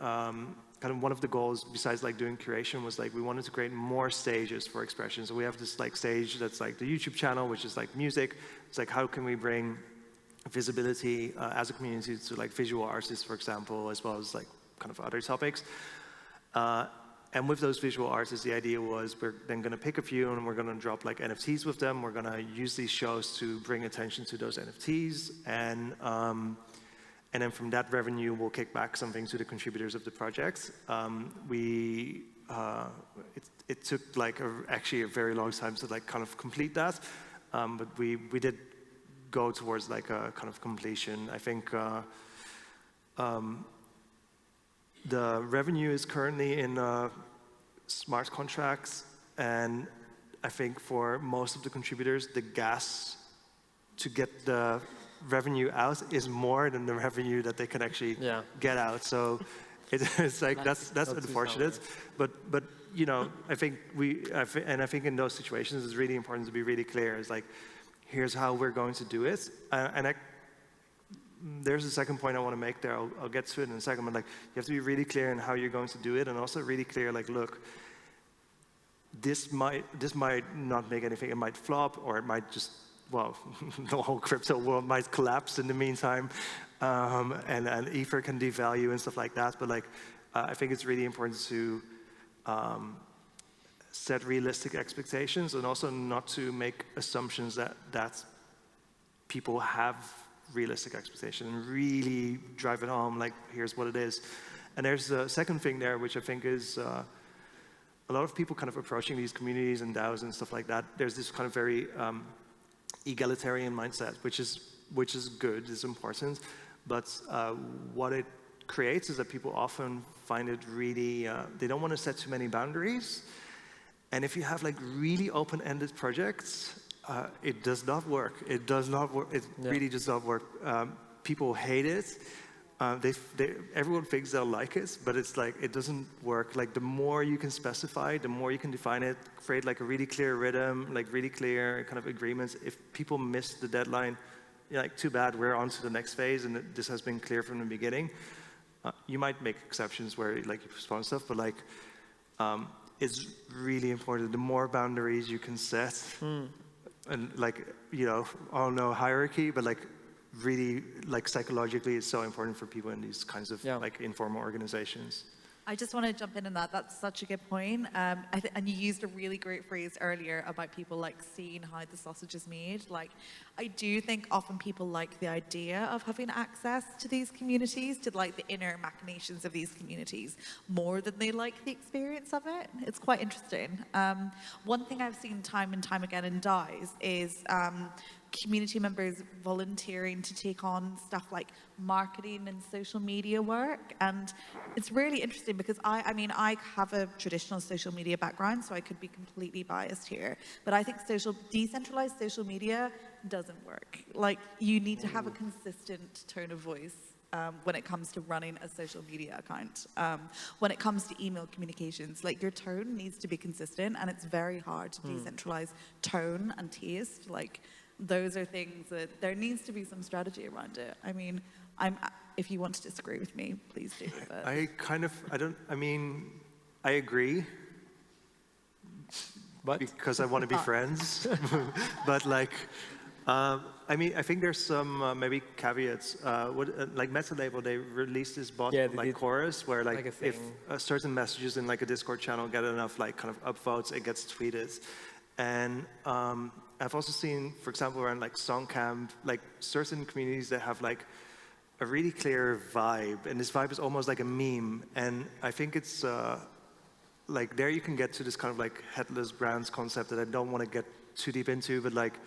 E: kind of one of the goals besides like doing curation was like we wanted to create more stages for expression. So we have this like stage that's like the YouTube channel, which is like music. It's like, how can we bring visibility as a community to like visual artists, for example, as well as like kind of other topics. And with those visual artists, the idea was we're then going to pick a few and we're going to drop like NFTs with them. We're going to use these shows to bring attention to those NFTs, and then from that revenue, we'll kick back something to the contributors of the project. It took like actually a very long time to like kind of complete that, but we did go towards like a kind of completion. I think the revenue is currently in smart contracts, and I think for most of the contributors, the gas to get the revenue out is more than the revenue that they can actually get out. So it's like that's unfortunate, but you know, I think in those situations it's really important to be really clear. It's like, here's how we're going to do it, there's a second point I want to make there. I'll get to it in a second, but like you have to be really clear in how you're going to do it, and also really clear like, look, this might not make anything. It might flop, or it might just, well, the whole crypto world might collapse in the meantime, and Ether can devalue and stuff like that. But like, I think it's really important to set realistic expectations, and also not to make assumptions that people have realistic expectation, and really drive it home, like, here's what it is. And there's a second thing there, which I think is a lot of people kind of approaching these communities and DAOs and stuff like that. There's this kind of very egalitarian mindset, which is good, is important, but what it creates is that people often find it really, they don't want to set too many boundaries. And if you have like really open-ended projects, it does not work. It does not work. It really does not work. People hate it. Everyone thinks they'll like it, but it's like, it doesn't work. Like, the more you can specify, the more you can define it, create like a really clear rhythm, like really clear kind of agreements. If people miss the deadline, like, too bad, we're on to the next phase, and this has been clear from the beginning. You might make exceptions where like you postpone stuff, but like, it's really important. The more boundaries you can set, and like, you know, all no hierarchy, but like really like psychologically it's so important for people in these kinds of like informal organizations.
C: I just want to jump in on that. That's such a good point. And you used a really great phrase earlier about people like seeing how the sausage is made. Like, I do think often people like the idea of having access to these communities, to like the inner machinations of these communities, more than they like the experience of it. It's quite interesting. One thing I've seen time and time again in DAOs is community members volunteering to take on stuff like marketing and social media work. And it's really interesting because I mean, I have a traditional social media background, so I could be completely biased here. But I think decentralized social media doesn't work. Like, you need to have a consistent tone of voice when it comes to running a social media account. When it comes to email communications, like, your tone needs to be consistent, and it's very hard to decentralize tone and taste. Like, those are things that there needs to be some strategy around it. I mean, if you want to disagree with me, please do. But.
E: I agree.
B: But?
E: Because I want to be friends. But like, I think there's some maybe caveats. Like Meta Label, they released this bot chorus where like if certain messages in like a Discord channel get enough like kind of upvotes, it gets tweeted. And I've also seen, for example, around like Songcamp, like certain communities that have like a really clear vibe, and this vibe is almost like a meme. And I think it's like there you can get to this kind of like headless brands concept that I don't want to get too deep into, but like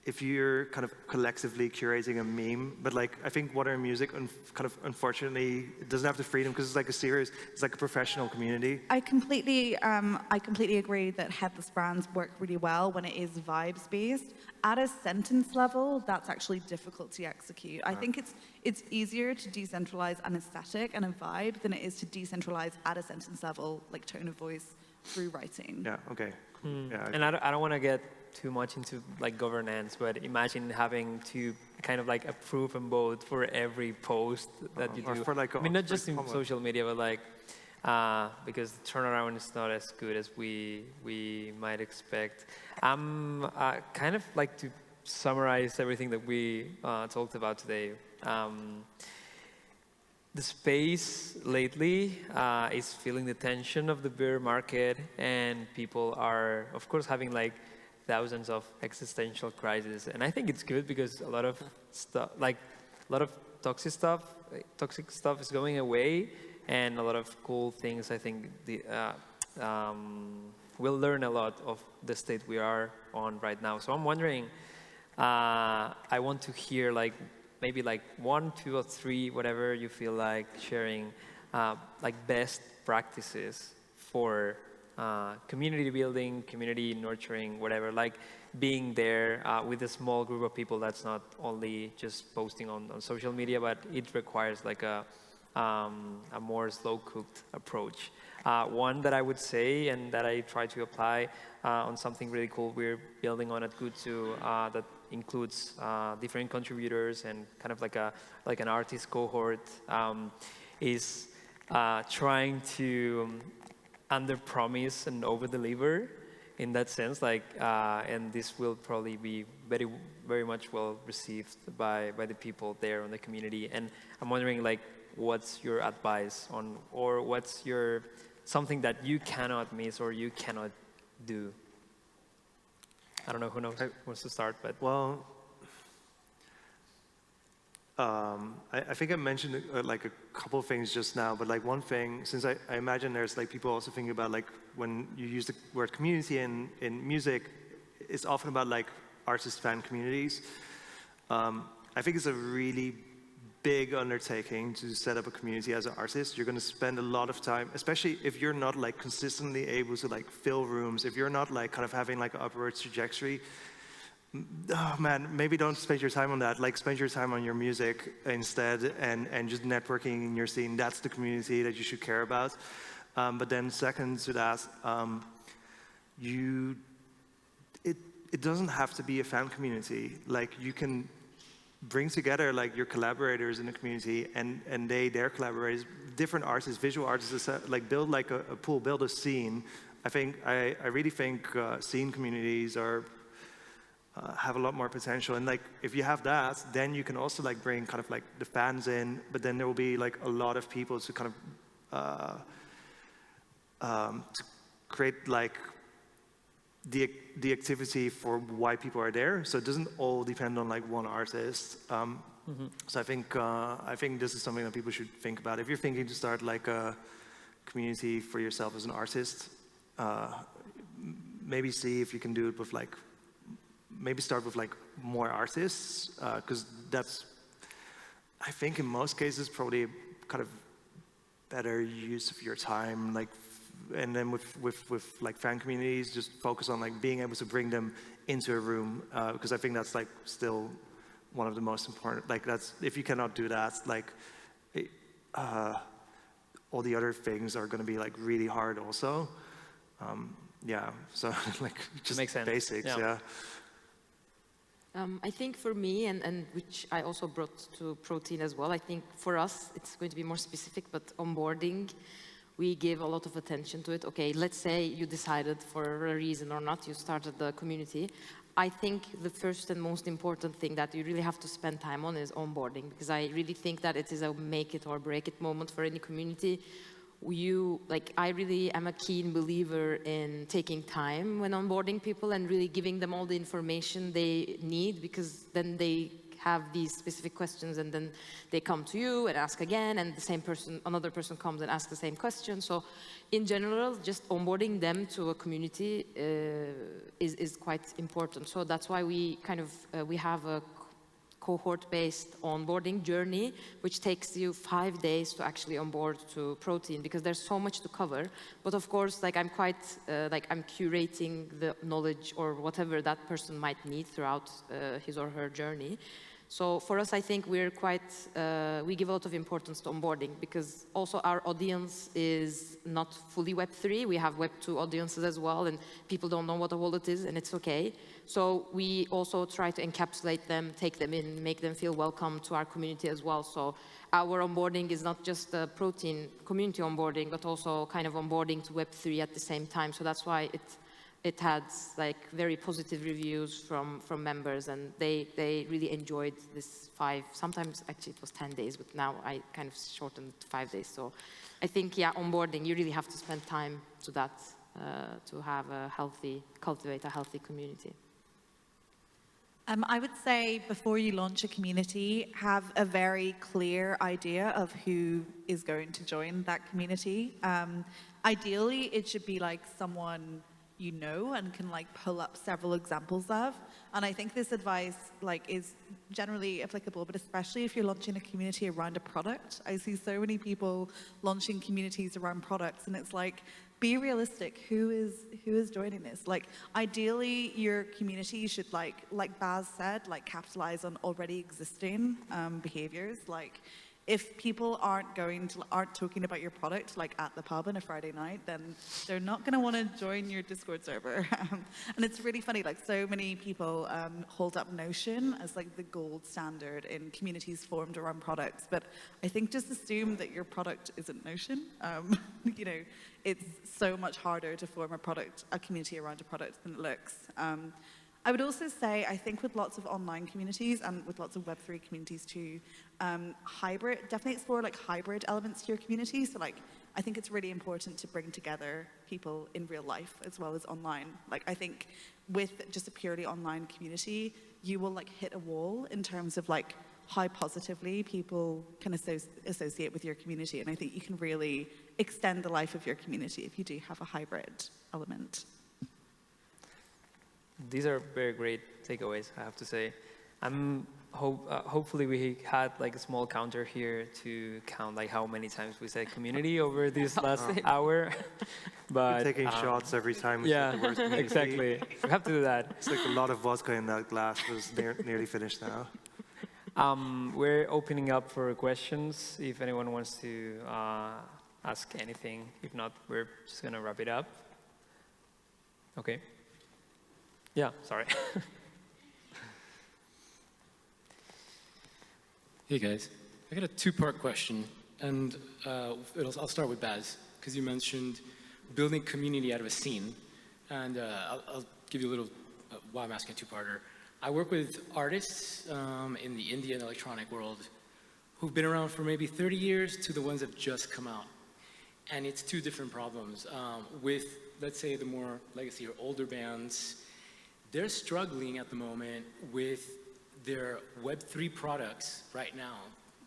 E: if you're kind of collectively curating a meme, but like I think Water and Music kind of unfortunately doesn't have the freedom because it's like it's like a professional community.
C: I completely agree that headless brands work really well when it is vibes based. At a sentence level, that's actually difficult to execute. I think it's easier to decentralize an aesthetic and a vibe than it is to decentralize at a sentence level, like tone of voice through writing.
E: Yeah. Okay. Yeah.
B: And I don't want to get too much into like governance, but imagine having to kind of like approve and vote for every post that you do.
E: For like
B: not just in social media, but like because the turnaround is not as good as we might expect. I'm kind of like to summarize everything that we talked about today. The space lately is feeling the tension of the bear market, and people are, of course, having like thousands of existential crises. And I think it's good because a lot of stuff, like a lot of toxic stuff is going away, and a lot of cool things. I think we'll learn a lot of the state we are on right now. So I'm wondering, I want to hear like maybe like 1, 2, or 3, whatever you feel like sharing, like best practices for community building, community nurturing, whatever, like being there with a small group of people that's not only just posting on social media, but it requires like a more slow-cooked approach. One that I would say, and that I try to apply on something really cool we're building on at GUZZU that includes different contributors and kind of like an artist cohort, is trying to under-promise and over-deliver in that sense, like, and this will probably be very, very much well received by the people there in the community. And I'm wondering, like, what's your advice on, or what's your something that you cannot miss or you cannot do? I don't know who wants to start, but
E: well. I think I mentioned like a couple of things just now, but like one thing, since I imagine there's like people also thinking about like when you use the word community in music, it's often about like artist fan communities. I think it's a really big undertaking to set up a community as an artist. You're going to spend a lot of time, especially if you're not like consistently able to like fill rooms, if you're not like kind of having like an upward trajectory. Oh man, maybe don't spend your time on that. Like spend your time on your music instead, and just networking in your scene. That's the community that you should care about. But then second to that, it doesn't have to be a fan community. Like you can bring together like your collaborators in the community and their collaborators, different artists, visual artists, like build like a pool, build a scene. I really think scene communities are have a lot more potential, and like if you have that, then you can also like bring kind of like the fans in, but then there will be like a lot of people to kind of to create like the activity for why people are there. So it doesn't all depend on like one artist. So I think this is something that people should think about. If you're thinking to start like a community for yourself as an artist, maybe see if you can do it with like, maybe start with like more artists, because that's, I think in most cases, probably kind of better use of your time. Like, and then with like fan communities, just focus on like being able to bring them into a room, because I think that's like still one of the most important. Like that's, if you cannot do that, like all the other things are going to be like really hard also. Yeah, so like just
B: makes sense.
E: Basics, yeah.
D: I think for me, and which I also brought to Protein as well, I think for us, it's going to be more specific, but onboarding, we give a lot of attention to it. Okay, let's say you decided for a reason or not, you started the community. I think the first and most important thing that you really have to spend time on is onboarding, because I really think that it is a make it or break it moment for any community. I really am a keen believer in taking time when onboarding people and really giving them all the information they need, because then they have these specific questions and then they come to you and ask again, and the same person, another person comes and asks the same question. So in general, just onboarding them to a community is quite important. So that's why we kind of, we have a cohort-based onboarding journey, which takes you 5 days to actually onboard to Protein, because there's so much to cover. But of course, like I'm curating the knowledge or whatever that person might need throughout his or her journey. So for us, I think we're quite, we give a lot of importance to onboarding, because also our audience is not fully Web3. We have Web2 audiences as well, and people don't know what a wallet is, and it's okay. So we also try to encapsulate them, take them in, make them feel welcome to our community as well. So our onboarding is not just a Protein community onboarding, but also kind of onboarding to Web3 at the same time. So that's why it had like very positive reviews from members, and they really enjoyed this 5, sometimes actually it was 10 days, but now I kind of shortened to 5 days. So I think, yeah, onboarding, you really have to spend time to that, to have cultivate a healthy community.
C: I would say before you launch a community, have a very clear idea of who is going to join that community. Ideally, it should be like someone you know and can like pull up several examples of. And I think this advice like is generally applicable, but especially if you're launching a community around a product. I see so many people launching communities around products, and it's like, be realistic. Who is joining this? Like, ideally, your community should like Baz said, like capitalize on already existing behaviors. Like, if people aren't talking about your product like at the pub on a Friday night, then they're not going to want to join your Discord server. And it's really funny, like so many people hold up Notion as like the gold standard in communities formed around products. But I think just assume that your product isn't Notion. You know, it's so much harder to form a community around a product than it looks. I would also say, I think with lots of online communities and with lots of Web3 communities too, definitely explore like hybrid elements to your community. So like, I think it's really important to bring together people in real life as well as online. Like, I think with just a purely online community, you will like hit a wall in terms of like how positively people can associate with your community. And I think you can really extend the life of your community if you do have a hybrid element.
B: These are very great takeaways, I have to say. Hopefully we had like a small counter here to count like how many times we said community over this last hour. But
E: you're taking shots every time we
B: yeah,
E: say the word community.
B: Exactly. We have to do that.
E: It's like a lot of vodka in that glass was nearly finished now.
B: We're opening up for questions if anyone wants to ask anything. If not, we're just going to wrap it up. Okay. Yeah, sorry.
A: Hey guys, I got a two-part question, and I'll start with Baz, because you mentioned building community out of a scene, and I'll give you a little why I'm asking a two-parter. I work with artists in the indie and electronic world who've been around for maybe 30 years to the ones that have just come out. and it's two different problems. With, let's say, the more legacy or older bands, they're struggling at the moment with their Web3 products right now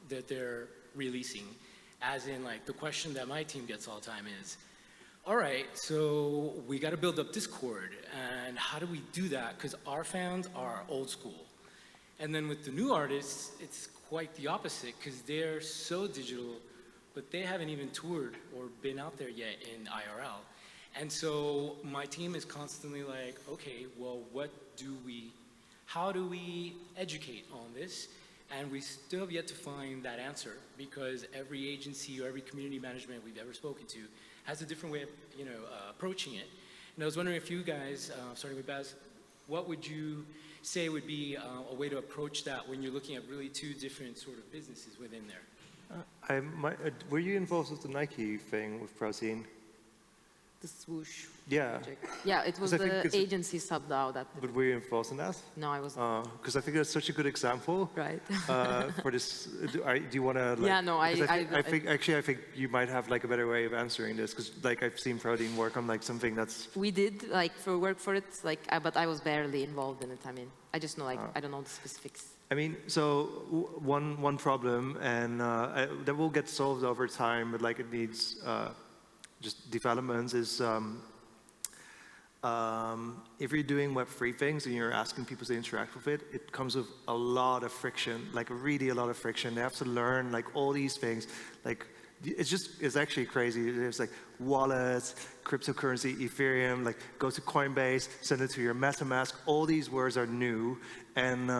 A: that they're releasing. As in, like, the question that my team gets all the time is, all right, so we got to build up Discord, and how do we do that? Because our fans are old school. And then with the new artists, it's quite the opposite, because they're so digital, but they haven't even toured or been out there yet in IRL. And so my team is constantly like, okay, well, how do we educate on this? And we still have yet to find that answer, because every agency or every community management we've ever spoken to has a different way of, approaching it. And I was wondering if you guys, starting with Baz, what would you say would be a way to approach that when you're looking at really two different sort of businesses within there?
E: Were you involved with the Nike thing with Protein?
D: The swoosh
E: Yeah.
D: project. Yeah, it was the agency SubDAO that.
E: But were you involved in that?
D: No, I wasn't.
E: Because I think that's such a good example.
D: Right.
E: For this, do you want to? Like,
D: Yeah, no, I
E: think you might have like a better way of answering this, because like I've seen Protein work on like something that's.
D: We did like work for it, but I was barely involved in it. I mean, I just know I don't know the specifics.
E: I mean, so one problem, and that will get solved over time, but like it needs just developments, is if you're doing Web3 things and you're asking people to interact with it, it comes with a lot of friction, like really a lot of friction. They have to learn like all these things. Like it's actually crazy. There's like wallets, cryptocurrency, Ethereum, like go to Coinbase, send it to your MetaMask. All these words are new and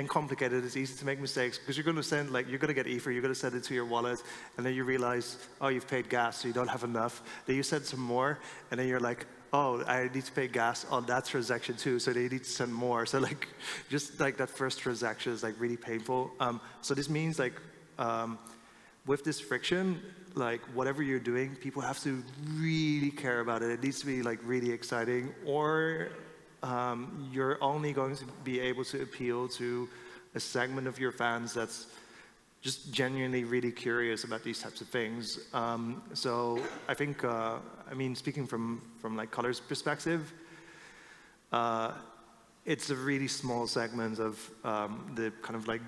E: complicated. It's easy to make mistakes, because you're going to send, like, you're going to get Ether, you're going to send it to your wallet, and then you realize, oh, you've paid gas, so you don't have enough. Then you send some more, and then you're like, oh, I need to pay gas on that transaction too, so they need to send more. So like, just like that first transaction is like really painful. So this means like, with this friction, like whatever you're doing, people have to really care about it. It needs to be like really exciting, or you're only going to be able to appeal to a segment of your fans that's just genuinely really curious about these types of things. So I think, I mean, speaking from like Color's perspective, it's a really small segment of the kind of like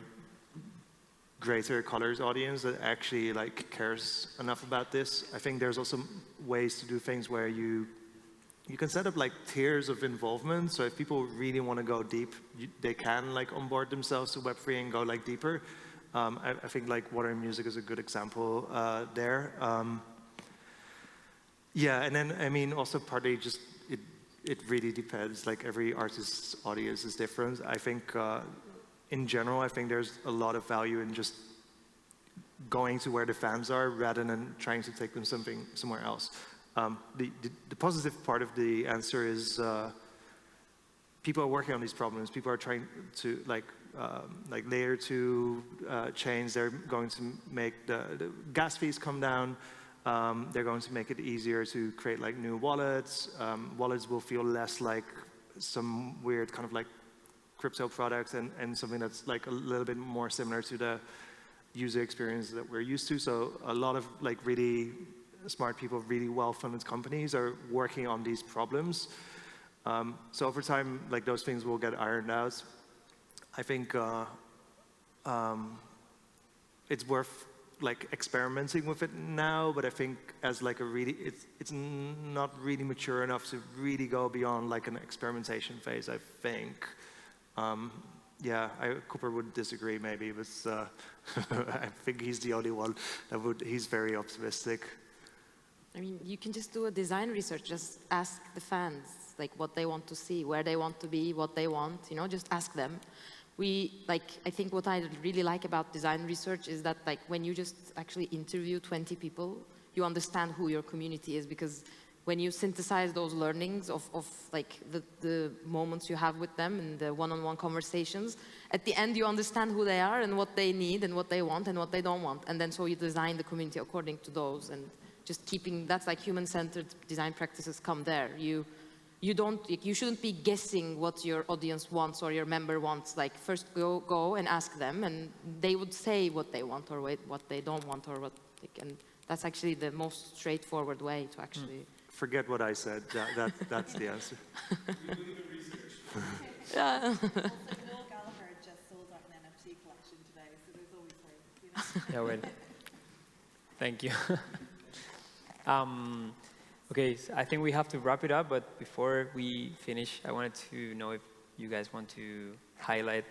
E: greater Colors audience that actually like cares enough about this. I think there's also ways to do things where you can set up like tiers of involvement. So if people really want to go deep, they can like onboard themselves to Web3 and go like deeper. I think like Water Music is a good example there. Yeah, and then I mean also partly just it really depends. Like every artist's audience is different. I think in general, I think there's a lot of value in just going to where the fans are rather than trying to take them somewhere else. The positive part of the answer is people are working on these problems. People are trying to like layer 2 chains. They're going to make the gas fees come down. They're going to make it easier to create like new wallets. Wallets will feel less like some weird kind of like crypto product and something that's like a little bit more similar to the user experience that we're used to. So a lot of like really smart people, really well-funded companies are working on these problems. So over time, like those things will get ironed out. I think it's worth like experimenting with it now, but I think as like a really, it's not really mature enough to really go beyond like an experimentation phase, I think. Yeah, Cooper would disagree maybe, but I think he's the only one that would, he's very optimistic.
D: I mean, you can just do a design research, just ask the fans, like what they want to see, where they want to be, what they want, you know, just ask them. I think what I really like about design research is that like when you just actually interview 20 people, you understand who your community is, because when you synthesize those learnings of like the moments you have with them and the one-on-one conversations, at the end you understand who they are and what they need and what they want and what they don't want. And then so you design the community according to those, and just keeping, that's like human-centered design practices come there. You you shouldn't be guessing what your audience wants or your member wants. Like first go and ask them, and they would say what they want or what they don't want or and that's actually the most straightforward way to actually.
E: Forget what I said. That's the answer.
D: Yeah.
C: Also, Noel Gallagher just sold out an NFT collection today, so there's always hope.
B: Yeah, wait. Thank you. Okay, so I think we have to wrap it up, but before we finish, I wanted to know if you guys want to highlight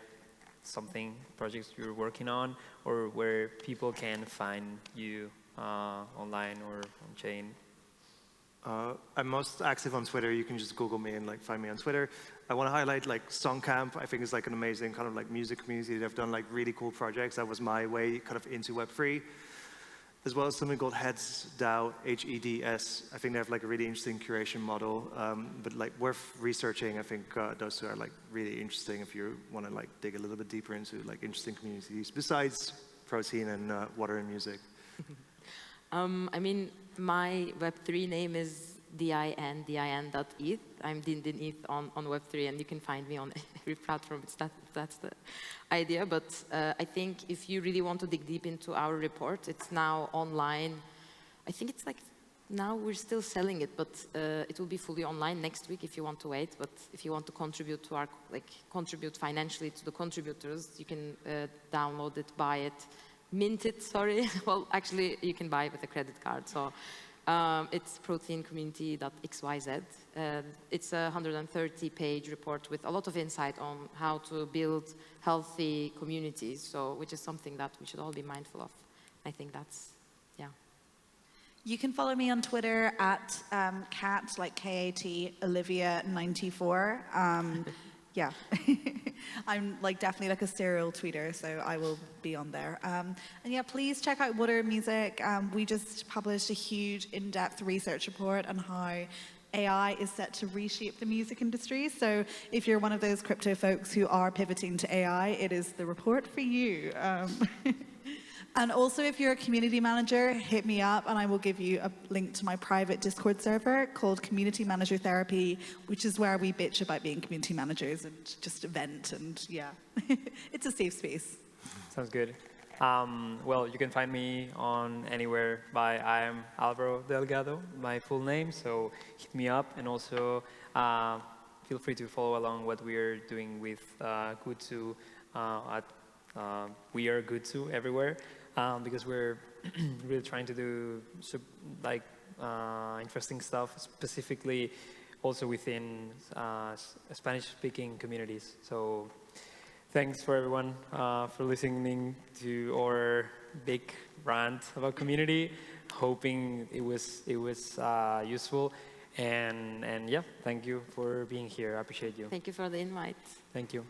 B: something, projects you're working on, or where people can find you online or on chain.
E: I'm most active on Twitter. You can just Google me and find me on Twitter. I want to highlight Songcamp. I think it's an amazing kind of music community. They've done really cool projects. That was my way kind of into Web3. As well as something called Heads DAO, H-E-D-S. I think they have a really interesting curation model, but worth researching. I think those two are really interesting if you want to dig a little bit deeper into interesting communities besides protein and water and music.
D: I mean, my Web3 name is din.eth. I'm din.eth on Web3, and you can find me on every platform. That's the idea. But I think if you really want to dig deep into our report, it's now online. I think it's now we're still selling it, but it will be fully online next week if you want to wait. But if you want to contribute to our contribute financially to the contributors, you can download it, buy it. Mint it, sorry. Well, actually, you can buy it with a credit card. So it's proteincommunity.xyz. It's a 130-page report with a lot of insight on how to build healthy communities, which is something that we should all be mindful of. I think that's, yeah.
C: You can follow me on Twitter at Kat, K-A-T, Olivia94. Yeah, I'm definitely a serial tweeter, so I will be on there. And yeah, please check out Water Music. We just published a huge in-depth research report on how AI is set to reshape the music industry. So if you're one of those crypto folks who are pivoting to AI, it is the report for you. And also, if you're a community manager, hit me up and I will give you a link to my private Discord server called Community Manager Therapy, which is where we bitch about being community managers and just vent, and yeah, it's a safe space.
B: Sounds good. Well, you can find me on anywhere by I am Alvaro Delgado, my full name, so hit me up, and also feel free to follow along what we're doing with GUZZU at We Are GUZZU everywhere. Because we're really trying to do interesting stuff, specifically also within Spanish-speaking communities. So thanks for everyone for listening to our big rant about community. Hoping it was useful, and yeah, thank you for being here. I appreciate you.
D: Thank you for the invite.
B: Thank you.